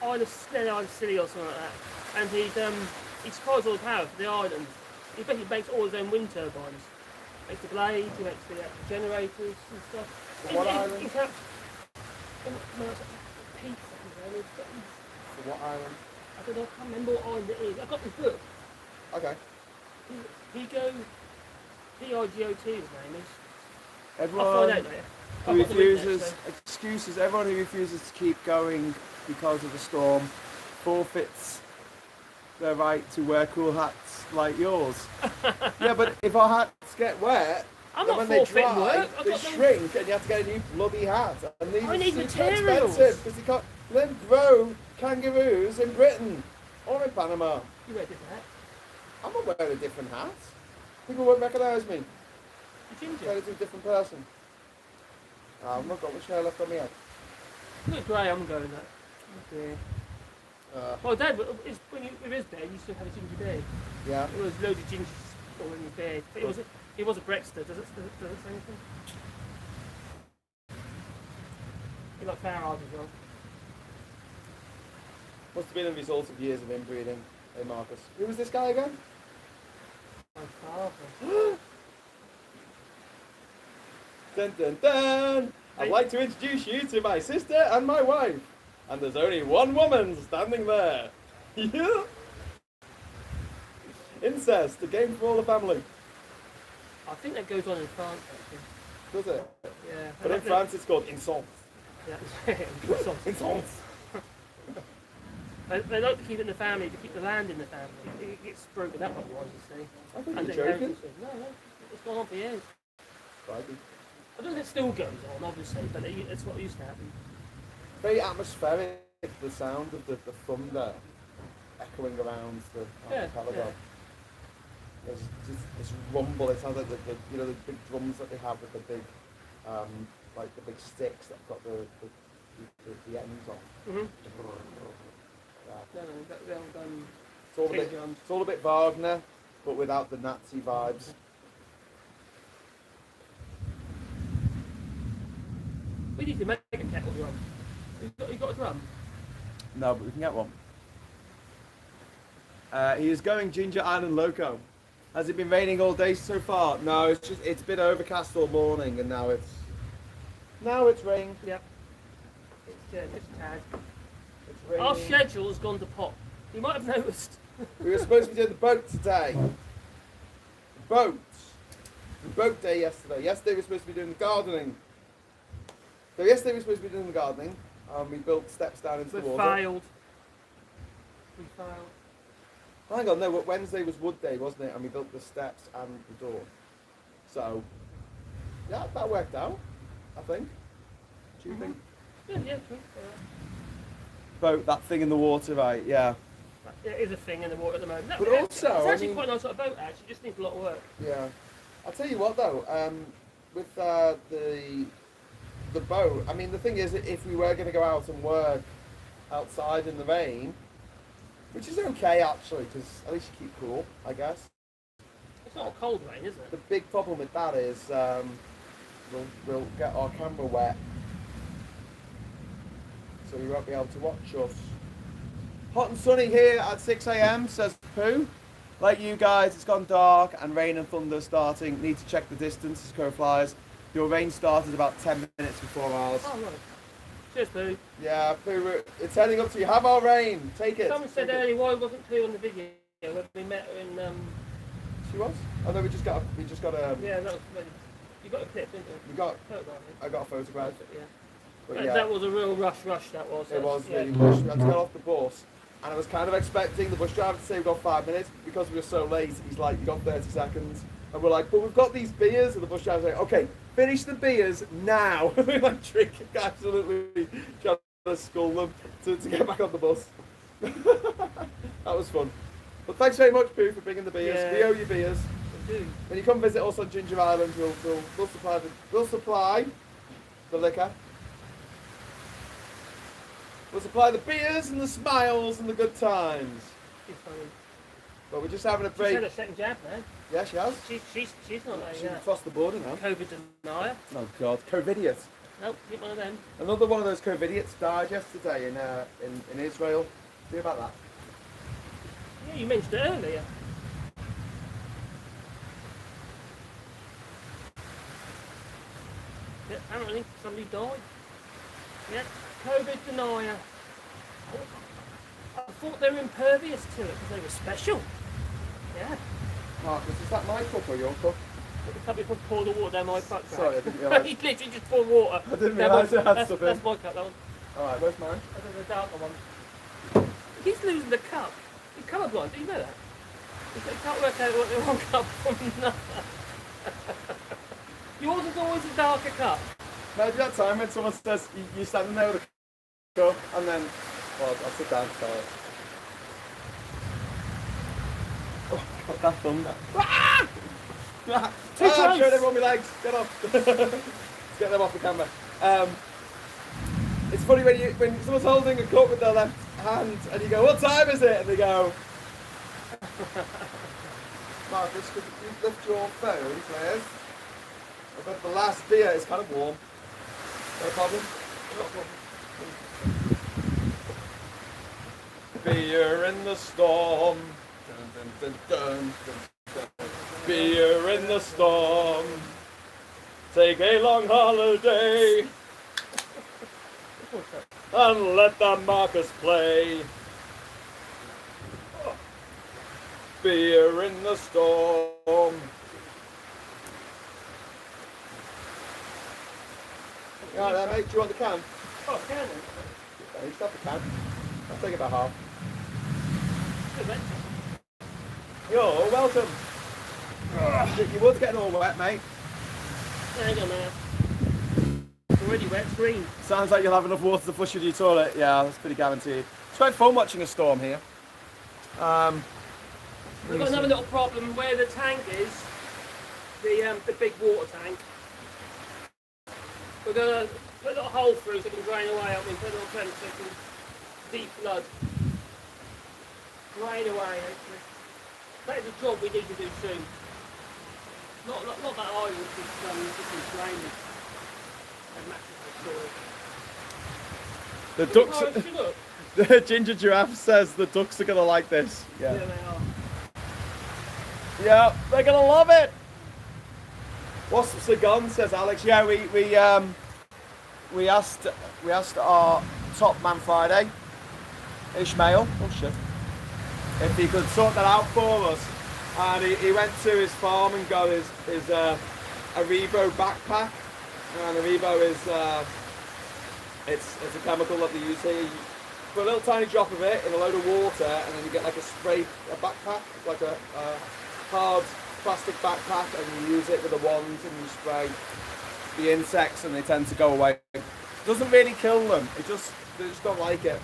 either Scilly or something like that. And he supplies all the power for the island. He basically makes all his own wind turbines. Makes the blades, he makes the generators and stuff. For what island? For what island? I don't know, I can't remember what island it is. I've got this book. Okay. Pigo, P-I-G-O-T his name is. Everyone I'll find out later. who refuses, excuses, everyone who refuses to keep going because of the storm forfeits their right to wear cool hats like yours. Yeah, but if our hats get wet, then when they dry, they shrink and you have to get a new bloody hat. And these I need are super materials. expensive because you don't grow kangaroos in Britain or in Panama. You wear a different hat. I'm not wearing a different hat. People won't recognise me. You're ginger. Turn into a different person. I've not got much hair left on my head. Look grey, I'm going that. Okay. Well, Dad, with his beard, you still have a ginger beard. Yeah. There was loads of ginger all in his beard. But he was a Brexiter. Does it say anything? He liked fair eyes as well. Must have been a result of years of inbreeding. Hey, Marcus. Who was this guy again? My father. Dun dun dun! I'd like to introduce you to my sister and my wife. And there's only one woman standing there. Yeah. Incest, a game for all the family. I think that goes on in France, actually. Does it? Yeah. But in France, it's called insult. Yeah. Insult. They like to keep it in the family, to keep the land in the family. It gets broken up otherwise, you see. I think And you're the joking. inheritance. No, it's gone on for years. Right. I don't think it still goes on, obviously, but it's what used to happen. Very atmospheric, the sound of the thunder echoing around the archipelago. Yeah. There's just this rumble. It sounds like the you know the big drums that they have with the big like the big sticks that've got the ends on. Mm-hmm. Yeah. No, It's all a bit Wagner, but without the Nazi vibes. We need to make a kettle drum. You got a drum? No, but we can get one. He is going Ginger Island Loco. Has it been raining all day so far? No, it's been overcast all morning, and now it's raining. Yep. It's tad. It's raining. Our schedule has gone to pot. You might have noticed. We were supposed to be doing the boat today. The boat day yesterday. Yesterday we were supposed to be doing the gardening. So yesterday we were supposed to be doing the gardening. We built steps down into the water. We failed. Hang on, no, Wednesday was wood day, wasn't it? And we built the steps and the door. So, yeah, that worked out, I think. Do you think? Yeah, true. Boat, that thing in the water, right, yeah. It is a thing in the water at the moment. But also, it's actually quite a nice sort of boat, actually. It just needs a lot of work. Yeah. I'll tell you what, though, with the boat, I mean, the thing is, if we were going to go out and work outside in the rain, which is okay, actually, because at least you keep cool, I guess. It's not a cold rain, is it? The big problem with that is we'll get our camera wet, so you won't be able to watch us. Hot and sunny here at 6 AM, says Pooh. Like you guys, it's gone dark and rain and thunder starting. Need to check the distance as crow flies. Your rain started about 10 minutes before ours. Oh, right. Cheers, Pooh. Yeah, Pooh, it's heading up to you. Have our rain. Take it. Someone said earlier why wasn't Pooh on the video when we met her in. She was? Oh no, we just got a. Yeah, that was. You got a clip, didn't you? I got a photograph. Yeah. But yeah. That was a real rush. That was. It was yeah. really rushed. We had to get off the bus, and I was kind of expecting the bus driver to say we've got 5 minutes. Because we were so late, he's like, you got 30 seconds. And we're like, but we've got these beers. And the bus driver's like, okay, finish the beers now. We're like drinking, absolutely trying to school them to get back on the bus. That was fun. But thanks very much, Pooh, for bringing the beers. Yeah. We owe you beers. We do. When you come visit us on Ginger Island, we'll supply the liquor. We'll supply the beers and the smiles and the good times. She's funny. But we're just having a break. She's had a second jab now. Yeah, she has. She's not a She's crossed the border now. COVID denier. Oh God, COVIDiot. Nope, get one of them. Another one of those COVIDiots died yesterday in Israel. See about that? Yeah, you mentioned it earlier. Yeah, apparently somebody died. Yeah, COVID denier. I thought they were impervious to it because they were special. Yeah. Marcus, is that my cup or your cup? Somebody pour the water down my cup. Sorry, I didn't realise. He literally just poured water. I didn't realise it had stuff in. That's my cup, that one. Alright, where's mine? That's the darker one. He's losing the cup. He's colourblind, do you know that? He can't work out what they want cup from another. Yours is always a darker cup. Now, do that time when someone says you're standing there with a cup and then, well, I'll sit down, sorry. Oh God, that thunder. Ah! I'm showing everyone my legs. Get off. Let's get them off the camera. It's funny when someone's holding a cup with their left hand and you go, what time is it? And they go, Marcus, could you lift your phone, please? I bet the last beer is kind of warm. No problem? No problem. Beer in the storm. Dun, dun, dun, dun, dun, dun. Beer in the storm. Take a long holiday. And let the Marcus play. Beer in the storm. Right there, mate. Do you want the can? Oh, can then. You just have the can. I'll take about half. You're welcome. Your wood's getting all wet, mate. Hang on now. It's already wet, it's green. Sounds like you'll have enough water to flush your toilet. Yeah, that's pretty guaranteed. It's quite fun watching a storm here. We've got another little problem where the tank is, the big water tank. We're going to put a little hole through so it can drain away. I mean, put a little trench so it can de-flood. Drain away, actually. That is a job we need to do soon. Not that island, just in drainage. And massive soil. The ducks. The ginger giraffe says the ducks are gonna like this. Yeah, they are. Yeah, they're gonna love it. What's the gun? Says Alex. Yeah, we asked our top man Friday, Ishmael. Oh shit. If he could sort that out for us, and he went to his farm and got his Aribo backpack, and Aribo is it's a chemical that they use here. You put a little tiny drop of it in a load of water, and then you get like a backpack, like a hard plastic backpack, and you use it with a wand and you spray the insects, and they tend to go away. It doesn't really kill them. They just don't like it.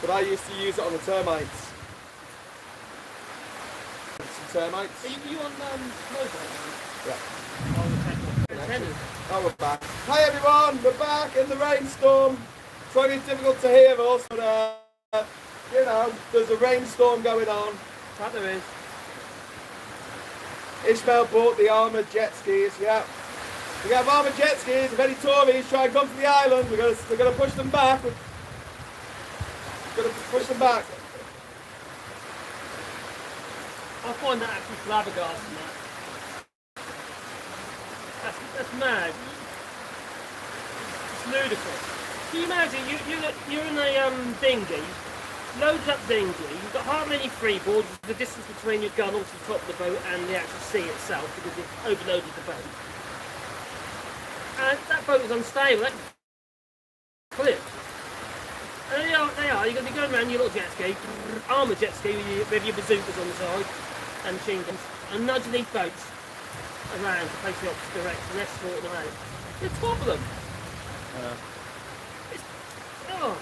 But I used to use it on the termites. Some termites. Are you on mobile? Yeah. Oh, we're back. Hi everyone, we're back in the rainstorm. It's only difficult to hear us, but you know, there's a rainstorm going on. That there is. Ishmael bought the armoured jet skis, yeah. We have armoured jet skis. If any Tories try and come to the island, we're gonna push them back. We're gonna push them back. I find that actually flabbergasting. That's mad. It's ludicrous. Can you imagine you're in a dinghy, loads up dinghy, you've got hardly any freeboard, the distance between your gun onto the top of the boat and the actual sea itself because you've overloaded the boat. And that boat is unstable, that clip. And they are, you're going to be going around your little jet ski, armoured jet ski with your bazookas on the side and machine guns, and nudging these boats around to face the opposite direction and escorting them out. There's top of them. Oh.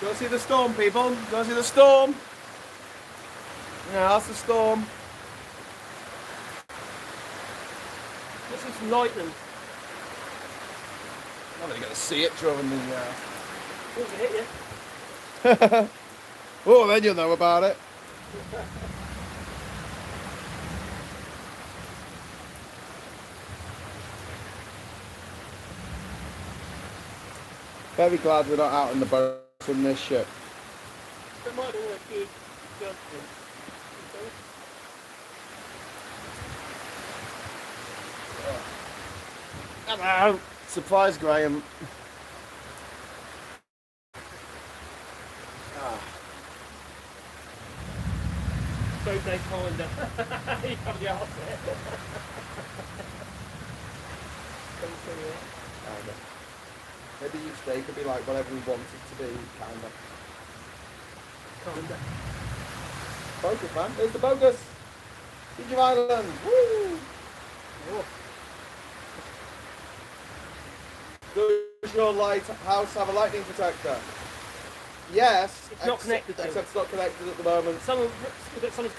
Go see the storm, people. Go see the storm. Yeah, that's the storm. Let's see some lightning. I'm not going to see it during the... It hit you. Oh, then you'll know about it. Very glad we're not out in the boat from this ship. That might have been a good jump. Hello. Surprise, Graham. Boat day kinda. You can't get off it. Maybe each day could be like whatever we want it to be, kinda. Focus, man. There's the bogus. Ginger Island. Woo! Oh. Does your lighthouse have a lightning protector? Yes. It's not connected though. Except it's not connected at the moment. Someone's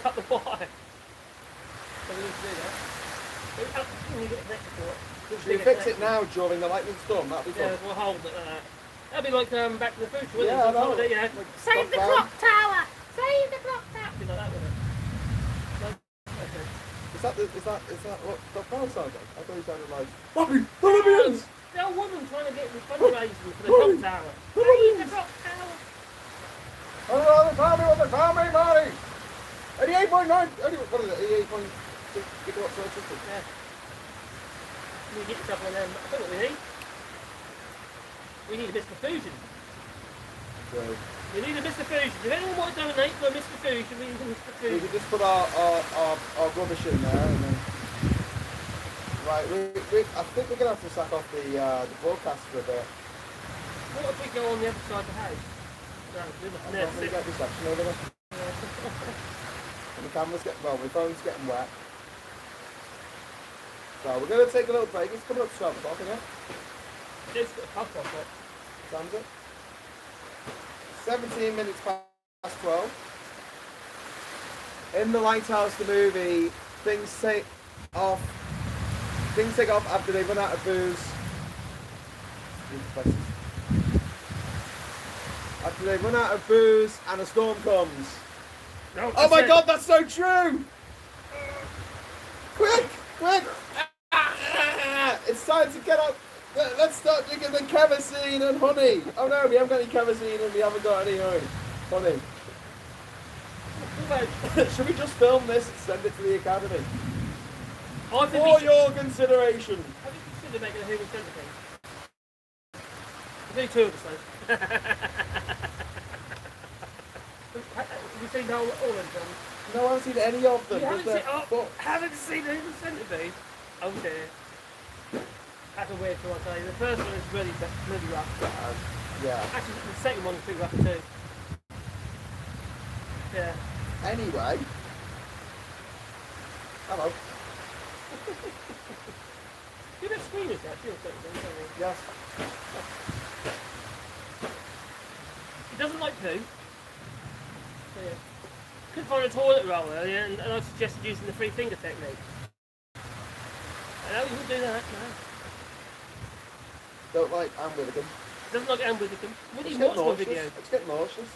cut the wire. So we need to do that. We need to get connected to it. Should we fix it now during the lightning storm? That'd be fun. Yeah, we'll hold it like that. That'd be like Back to the Future, wouldn't Yeah, it? I know. You know? Save the clock tower! Save the clock tower! Be like that, wouldn't it? No? Okay. Is that what Doc Brown sounds like? I thought he sounded like Philippians! The old woman trying to get the fundraising for the clock tower. Save the clock tower! Tell me what they tell me, Marty! 88.9, what is it, 88.6 gigawatts electricity? Yeah. You get yourself on them. I think what we need. We need a Mr. Fusion. So, We need a Mr. Fusion. If anyone wants to donate for a Mr. Fusion, we need a Mr. we Fusion. could just put our rubbish in there and then... Right, I think we're going to have to sack off the broadcast for a bit. What if we go on the other side of the house? I'm not going to get reception over there. And the camera's my phone's getting wet. So we're going to take a little break. It's coming up to 12 o'clock, isn't it? It's got a cut off it. What time's it? 17 minutes past 12. In The Lighthouse, the movie, things take off after they run out of booze. After they run out of booze and a storm comes. No, oh my God, that's so true! Quick! It's time to get up. Let's start drinking the kerosene and honey. Oh no, we haven't got any kerosene and we haven't got any honey. Should we just film this and send it to the Academy? For your consideration. Have you considered making a human centipede? There's only two of us though. Have you seen all of them? No, I haven't seen any of them. You haven't seen a human centipede? Oh dear. That's a weird one, I tell you. The first one is really rough. Yeah. Actually, the second one is pretty rough too. Yeah. Anyway. Hello. You don't screen it yet, don't you? Yes. He doesn't like poo. Yeah. Couldn't find a toilet roll earlier, and I suggested using the three finger technique. I know you wouldn't do that, no. Don't like Anne Withigan. Doesn't like Anne Withigan. What do you watch my video? I just get nauseous.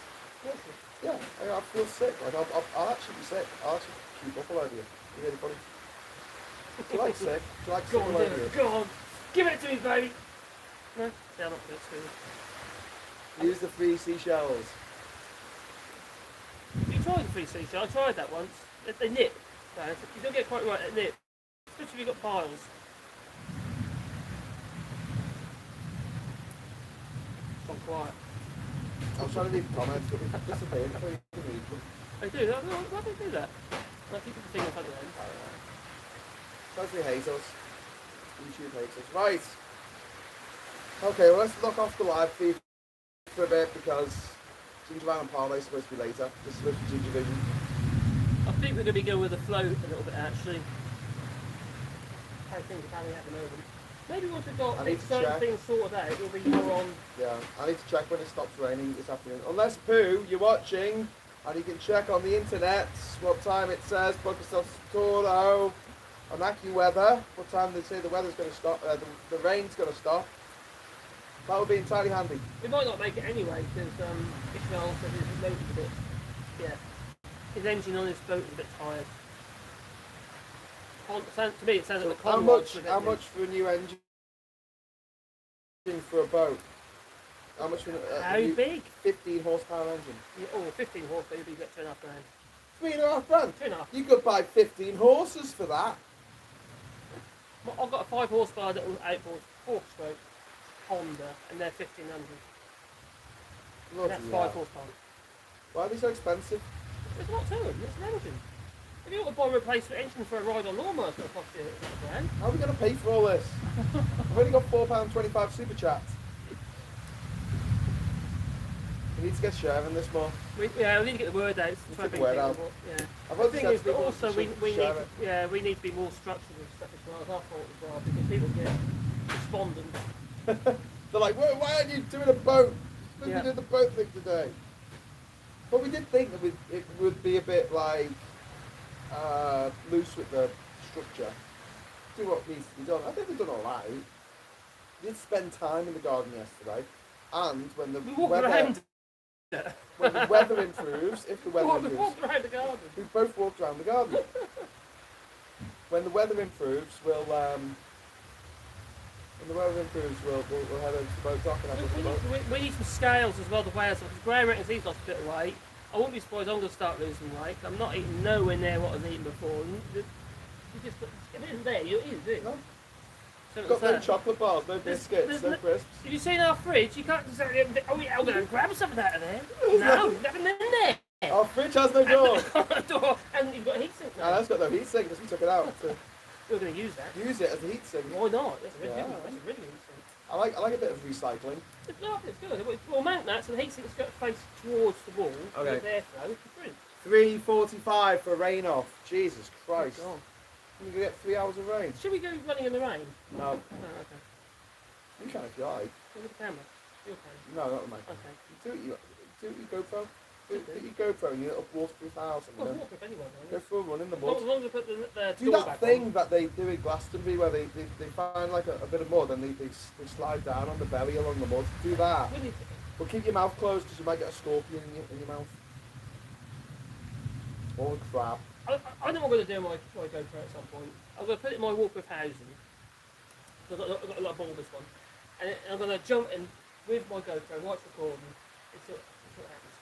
Yeah, I feel sick. Like I'll actually be sick. I'll actually keep up all over you. It's really funny. Do you like sick? Do you like sick all over you? Go on. Give it to me, baby. No? Yeah, I'm not good at school. Use the 3 seashells. You tried the 3 seashells? I tried that once. They nip. So you don't get quite right at nip. Especially if you've got piles. It's gone quiet. I was trying to leave comments, but we've disappeared before you can read them. They do? Why do they do that? I keep the thing in front of them. Because they hate us. YouTube hates us. Right. Okay, well let's lock off the live feed for a bit because JinjaVision and Parlay is supposed to be later. This is supposed to be JinjaVision. I think we're going to be going with the flow a little bit actually. How things are panning at the moment. Maybe once we've got certain things sorted out, we'll be more on. Yeah, I need to check when it stops raining this afternoon. Unless Pooh, you're watching, and you can check on the internet what time it says, Toro, on AccuWeather, what time they say the weather's going to stop, the rain's going to stop. That would be entirely handy. We might not make it anyway, because Ishmael said his motor's a bit, his engine on his boat is a bit tired. To me, it sounds like the how much for a new engine for a boat? How much for how big? 15 horsepower engine. Yeah, 15 horsepower, you get £2.5 grand. £3.5 grand? £2.5. You could buy 15 horses for that. Well, I've got a 5 horsepower little 4-stroke Honda, and they're 1,500. That's 5 horsepower. Why are they so expensive? There's a lot to them. It's an engine. If you want to buy a replacement engine for a ride on lawnmower, it's going to cost you £1 grand. How are we going to pay for all this? I've only got £4.25 super chat. We need to get sharing this more. We need to get the word out. Get the word out. Yeah. The thing is, also we need to be more structured with stuff as well. It's our fault as well because people get despondent. They're like, why aren't you doing a boat? We did the boat thing today. But we did think that it would be a bit like loose with the structure. Do what needs to be done. I think we've done all right. We did spend time in the garden yesterday, and when the weather improves, if the weather improves, we walked around the garden. We both walked around the garden. When the weather improves, we'll head over to the boat dock and have a boat. We need some scales as well to weigh us. Because Graham reckons he's lost a bit of weight. I won't be surprised I'm going to start losing weight. I'm not eating nowhere near what I was eating before. You just get it in there, you eat it. No. So got no chocolate bars, no biscuits, no crisps. Have you seen our fridge? You can't just say, oh yeah, I'm going to grab something out of there. No, nothing in there. Our fridge has no door. Door. And you've got a heatsink now. And that's got no heatsink because we took it out. So. We're going to use that. Use it as a heat sink. Why not? That's a really, Yeah. that's a really heat sink. I like a bit of recycling. It's lovely, it's good. We'll mount that so the heat sink's got to face towards the wall. Okay. With airflow. It's brilliant. 3:45 for rain off. Jesus Christ. Oh, God. You can get 3 hours of rain. Should we go running in the rain? No. Oh, okay. You can if you like. Go with the camera. Your camera. No, not with my camera. Okay. Do it your GoPro. Do your GoPro in your little waterproof house. And Well, then waterproof anyway, go for a run in the as mud. long as I put the Do door that back thing on. that they do in Glastonbury where they find like a bit of mud and they slide down on the belly along the mud. Do that. Really, But keep your mouth closed because you might get a scorpion in your mouth. Or a crab. I know what I'm going to do in my GoPro at some point. I'm going to put it in my waterproof housing. I've got a lot of bulbous one. And I'm going to jump in with my GoPro while it's recording. It's what happens.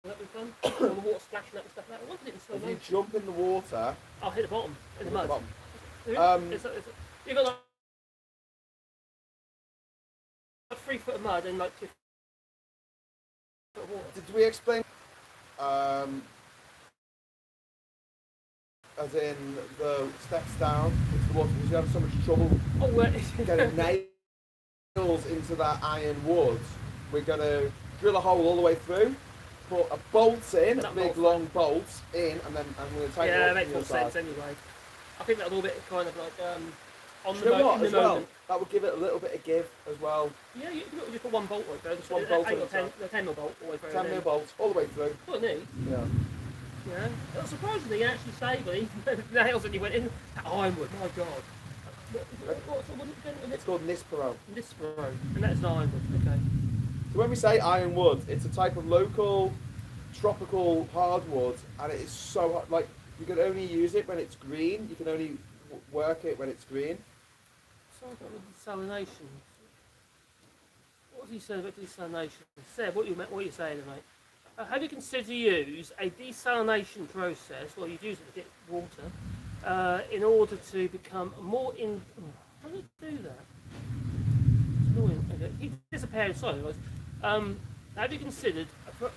Will that be fun? All the water splashing up and stuff like that. I wanted it in slow If you motion. jump in the water, I'll hit the bottom, in the hit the mud. bottom. You've got like 3 foot of mud and like 2 foot of water. Did we explain? As in the steps down into the water because you have so much trouble getting nails into that iron wood. We're going to drill a hole all the way through, put a bolt in, a big long bolt in, and then I'm going to tighten it up. Yeah, that makes more sense anyway. I think that'll all bit kind of like on Do you know what, the as well? moment. That would give it a little bit of give as well. Yeah, you can just put one bolt right there. Just one bolt at a time. 10 mil bolt all the way through. 10 mil bolts all the way through. Quite neat. Yeah. Yeah. But surprisingly, you actually saved me. The nails that you went in. Ironwood, my God. What is it? It's called Nispero. Nispero. And that's an ironwood, okay. So when we say ironwood, it's a type of local tropical hardwood, and it is so hot. Like you can only use it when it's green. You can only work it when it's green. So I've got the desalination. What was he saying about desalination? Seb, what are you saying, mate? Have you considered to use a desalination process, well, you'd use it to get water, in order to become more in... How do you do that? It's annoying. Okay. He disappeared, sorry. Have you considered... Put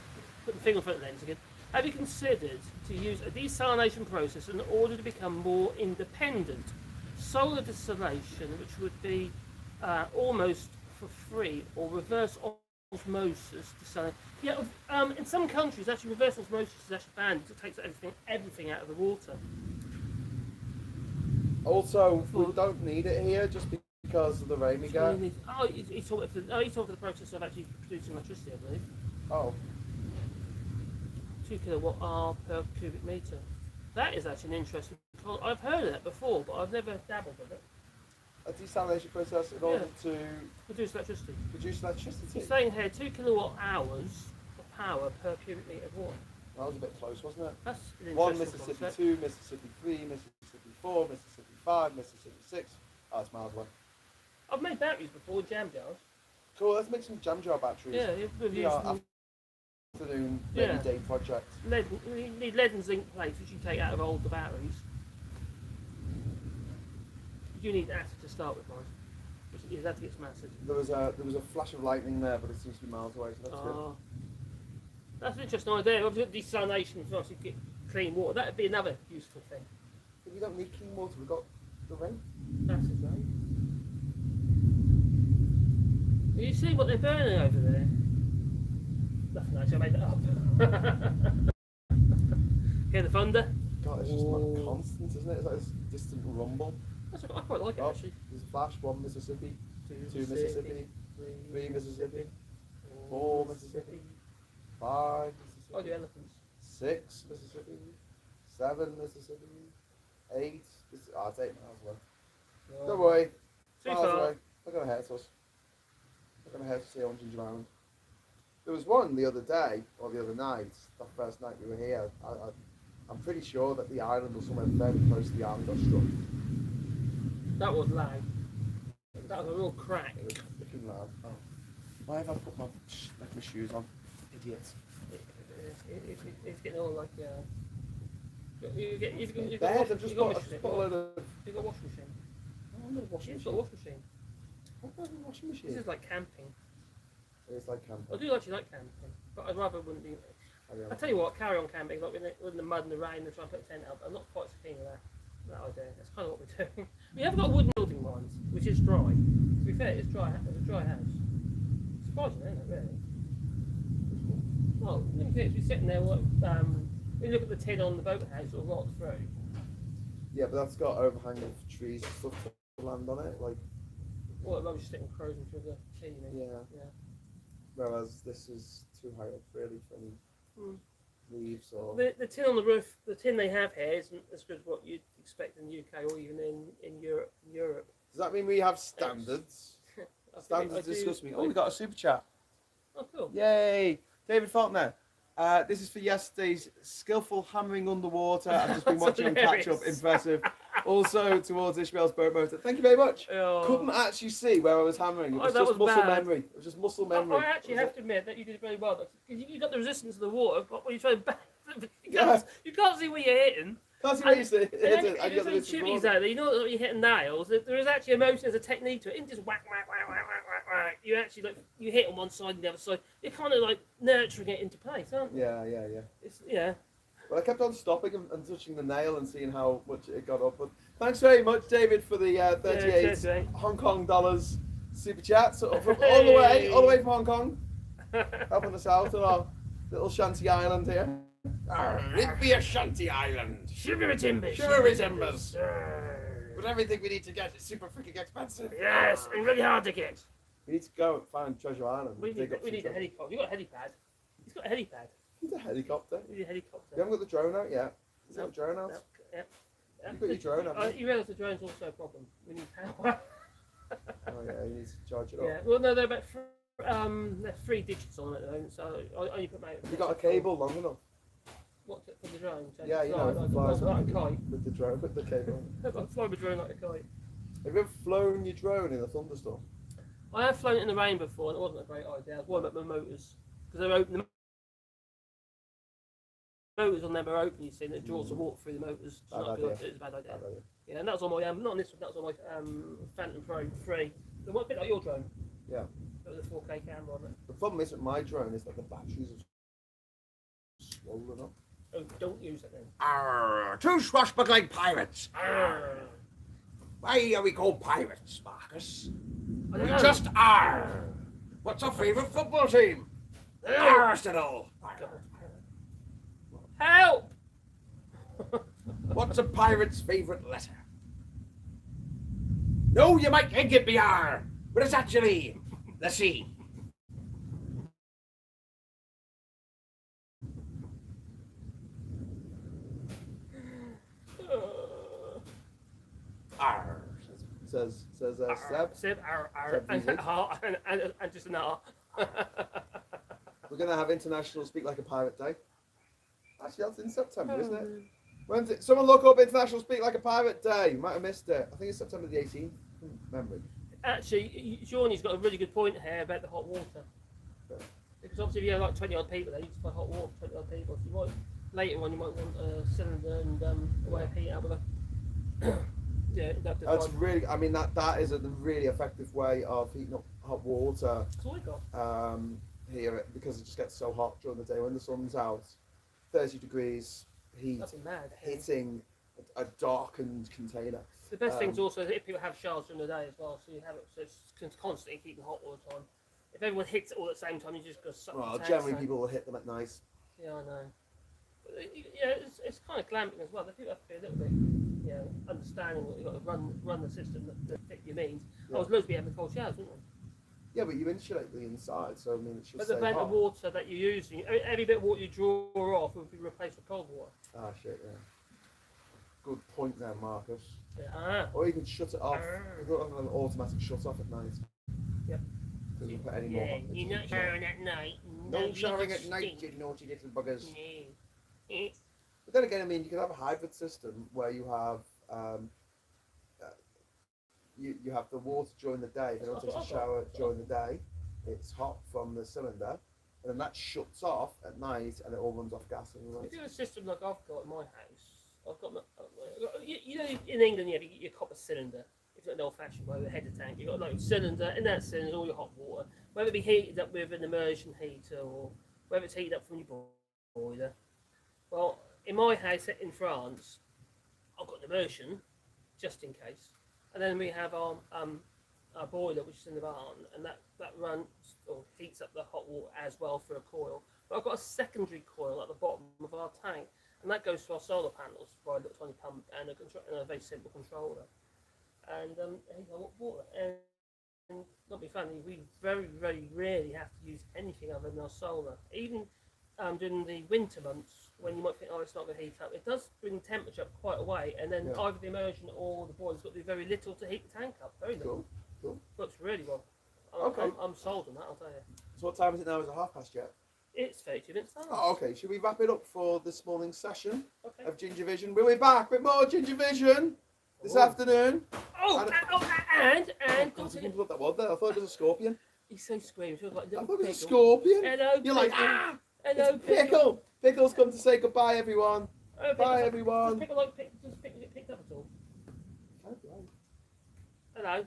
the finger in front of the lens again. Have you considered to use a desalination process in order to become more independent? Solar distillation, which would be almost for free, or reverse osmosis desalination. Yeah, in some countries, actually, reverse osmosis is actually banned. It takes everything out of the water. Also, we don't need it here just because of the rain we get. He's talking for the process of actually producing electricity, I believe. Oh. 2 kilowatt hour per cubic meter. That is actually an interesting. I've heard of that before, but I've never dabbled with it. A desalination process in order to Produce electricity. produce electricity. He's saying here 2 kilowatt hours of power per cubic meter of water. That was a bit close, wasn't it? That's an 1 interesting Mississippi, concept. 2 Mississippi, 3 Mississippi, 4 Mississippi, 5 Mississippi, 6. Oh, it's miles away. I've made batteries before, jam jars. Cool, let's make some jam jar batteries. Yeah, we've used Afternoon, rainy day project. you need lead and zinc plates, which you take out of older batteries. You need acid to start with, mine. You have to get some acid. There was a flash of lightning there, but it seems to be miles away, so that's good. That's an interesting idea. Obviously, desalination to actually get clean water. That would be another useful thing. But we don't need clean water, we've got the rain. Acid, right? You see what they're burning over there? Nothing, actually, I made that up. Hear the thunder? God, it's just like constant, isn't it? It's like this distant rumble. I quite like it, actually. There's a flash, 1 Mississippi, 2 Mississippi, 3 Mississippi, 4 Mississippi, 5 Mississippi. I do elephants. 6 Mississippi, 7 Mississippi, 8. It's 8 miles away. Oh. Don't worry. Too Miles far. away. They're going to hurt us. They're going to hurt us here on Ginger Island. There was one the other day, or the other night, that first night we were here. I'm pretty sure that the island was somewhere very close to the island got struck. That was loud. That was a real crack. It was freaking loud. Oh. Why have I put my shoes on? Idiots. It's getting all like you've got Bed, I've just got a load of... You've got a washing machine. Oh, I'm not a washing You've machine. got a washing machine. What kind of washing machine? This is like camping. It's like camping. I do actually like camping, but I'd rather wouldn't do. I tell you what, carry on camping, like in the mud and the rain and try and put a tent up. I'm not quite so keen of that. that idea. That's kind of what we're doing. We have got wood building ones, which is dry. To be fair, it's dry. It's a dry house. Surprising, isn't it? Really. Well, the thing is, we're sitting there. We look at the tin on the boathouse, it'll rot through. Yeah, but that's got overhang of trees and stuff to land on it, like. Well, I'm just sticking crows into the tin. Yeah. Whereas this is too high up, really, for any leaves or. The tin on the roof, the tin they have here isn't as good as what you'd expect in the UK or even in Europe. Does that mean we have standards? Standards disgust me. Oh, we got a super chat. Oh, cool. Yay! David Faulkner. This is for yesterday's skillful hammering underwater. I've just been watching catch up. Impressive. Also towards Ishmael's boat motor. Thank you very much. Oh. Couldn't actually see where I was hammering. It was just muscle memory. It was just muscle memory. I actually have to admit that you did very well. Because you got the resistance of the water, but when you try to you can't see where you're hitting. Can't see where you're hitting. There's chibbies out there. You know that you're hitting nails. There is actually a motion, there's a technique to it. It isn't just whack, whack, whack, whack, whack, whack, whack. You actually you hit on one side and the other side. You're kind of like nurturing it into place, aren't you? Yeah. Well, I kept on stopping and touching the nail and seeing how much it got up. But thanks very much, David, for the 38 Hong Kong dollars super chat. So from all the way from Hong Kong, helping us out on our little shanty island here. It be a shanty island. Shivery timbers. Shivery timbers. But everything we need to get is super freaking expensive. Yes, and really hard to get. We need to go and find Treasure Island. We need a helicopter. You got a helipad? He's got a helipad. Need a helicopter. We need a helicopter. You haven't got the drone out yet. Is that a drone out? Yep. You've got your drone out. You realise the drone's also a problem. We need power. Oh yeah, you need to charge it up. Yeah. Well, no, they're about they're 3 digits on at the moment, so I only put my. You got a cable long enough? What for the drone? Yeah, you know, it flies like a kite. With the drone, with the cable. I fly my drone like a kite. Have you ever flown your drone in a thunderstorm? I have flown it in the rain before, and it wasn't a great idea. I was worried about my motors because they're open. The motors on them are open. You see, and it draws the water through the motors. It's not good. It's a bad idea. Yeah, and that was on my not on this one. That was on my Phantom Pro 3. The one bit like your drone. Yeah. With a 4K camera on it. The problem is with my drone is that the batteries are swollen up. Oh, don't use it then. Arr, 2 swashbuckling pirates. Arr. Why are we called pirates, Marcus? I We don't know. just are. What's our favourite football team? Arsenal. Help! What's a pirate's favourite letter? No, you might think it'd be R, but it's actually the C. R. Says Seb. Seb, and just an R. We're going to have International Speak Like a Pirate Day. Actually, that's in September, isn't it? When's it? Someone look up International Speak Like a Pirate Day. You might have missed it. I think it's September the 18th. From memory. Actually, Shawnee's got a really good point here about the hot water. Okay. Because obviously, if you have like 20 odd people there, you just buy hot water for 20 odd people. So you might, later on, you might want a cylinder and a way of heating out with a. Yeah, that's really. I mean, that is a really effective way of heating up hot water. That's all I got. Here, because it just gets so hot during the day when the sun's out. 30 degrees heat hitting a darkened container. The best thing is also if people have showers during the day as well, so you have it so it's constantly keeping hot all the time. If everyone hits it all at the same time, you just go suck. Well, generally people will hit them at night. Yeah, I know. But, yeah, it's kind of glamping as well. The people have to be a little bit, understanding what you've got to run the system that fit your means. Yeah. I was supposed to be having cold showers, wouldn't they? Yeah, but you insulate the inside, so I mean it should. But the amount of water that you're using, every bit of water you draw off will be replaced with cold water. Ah, shit, yeah. Good point there, Marcus. Yeah. Or you can shut it off. You've got an automatic shut off at night. Yep. Doesn't put any more. You're not showering at night. No showering at night, you naughty little buggers. But then again, I mean, you can have a hybrid system where you have you have the water during the day. If anyone takes a shower during the day, it's hot from the cylinder, and then that shuts off at night, and it all runs off gas. If you have a system like I've got in my house, I've got you know, in England you have your copper cylinder. It's like an old-fashioned way with a header tank. You've got like a cylinder, in that cylinder all your hot water, whether it be heated up with an immersion heater or whether it's heated up from your boiler. Well, in my house in France, I've got an immersion, just in case. And then we have our boiler, which is in the barn, and that runs or heats up the hot water as well for a coil. But I've got a secondary coil at the bottom of our tank, and that goes to our solar panels by a little tiny pump and a very simple controller. And heat our water. And not be funny, we very, very rarely have to use anything other than our solar. Even during the winter months, when you might think, oh, it's not going to heat up, it does bring temperature up quite a way, and then either the immersion or the boiler's got to do very little to heat the tank up. Very little. Cool. Works really well. Okay. I'm sold on that, I'll tell you. So what time is it now? Is it 1:30 yet? It's 32 minutes time. Oh, okay. Should we wrap it up for this morning's session Okay. of JinjaVision? We'll be back with more JinjaVision this afternoon. And God, I didn't put that word there. I thought it was a scorpion. he's so squeamish. He was like a I little thought it was a pickle. scorpion. Hello, You're like, pickle. ah! Hello, It's Pickle! Pickle's come to say goodbye, everyone. Oh, Bye, does everyone. Pickle like get picked up at all? Hello.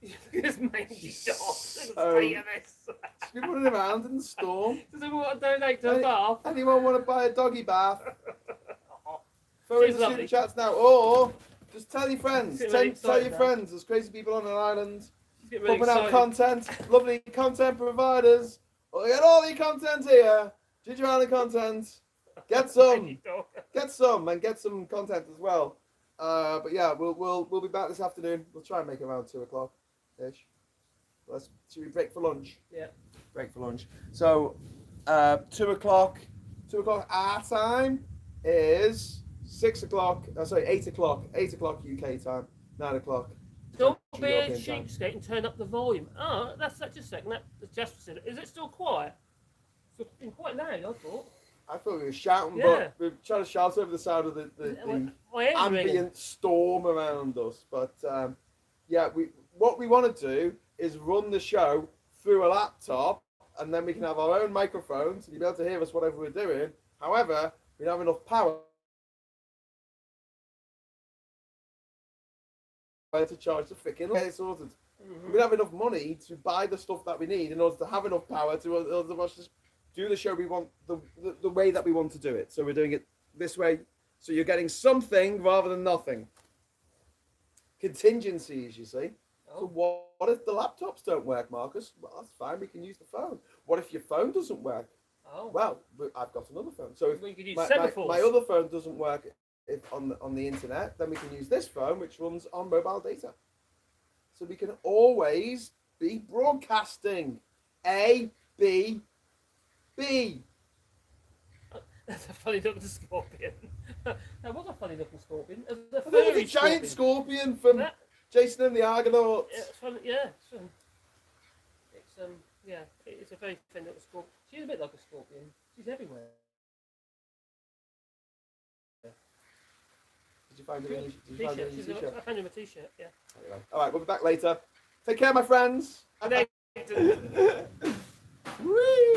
Look at this mangy dog. Look at the state of this. She's been running around in the storm. Does anyone want to donate to a bath? Anyone want to buy a doggy bath? Throw She's in the lovely. super chats now. Or just tell your friends. She's Tell, getting tell really your excited friends. There's crazy people on an island. She's getting really Pumping out excited. content. Lovely content providers. Well, get all your content here. Ginger Island content. Get some. Mangy dog. Get some and get some content as well. But yeah, we'll be back this afternoon. We'll try and make it around 2 o'clock ish. Should we break for lunch? Yeah. Break for lunch. So 2 o'clock our time is 6 o'clock. Sorry, 8 o'clock. 8 o'clock UK time. 9 o'clock. Don't be European a time. cheapskate and turn up the volume. Oh, that's just a second. That's Jasper said it. Is it still quiet? It's been quite loud, I thought. I thought we were shouting, Yeah. but we're trying to shout over the sound of the My ears ringing. ambient storm around us. But yeah, what we want to do is run the show through a laptop, and then we can have our own microphones, and you'll be able to hear us whatever we're doing. However, we don't have enough power to charge the freaking get it sorted. We don't have enough money to buy the stuff that we need in order to have enough power to just do the show we want the way that we want to do it. So we're doing it this way. So you're getting something rather than nothing. Contingencies, you see. So what if the laptops don't work, Marcus? Well, that's fine. We can use the phone. What if your phone doesn't work? Oh. Well, I've got another phone. So We could use if semaphores. my other phone doesn't work on the internet, then we can use this phone, which runs on mobile data. So we can always be broadcasting. A, B, B. That's a funny looking scorpion. That was a funny looking scorpion. I think it's a giant scorpion from That- Jason and the Argonauts. Yeah, it's fun. Yeah, it's fun. Yeah, it's a very thin little scorpion. She's a bit like a scorpion. She's everywhere. Did you find it in your T-shirt. t-shirt? I found him a t-shirt. Yeah. All right, we'll be back later. Take care, my friends. And then- Whee!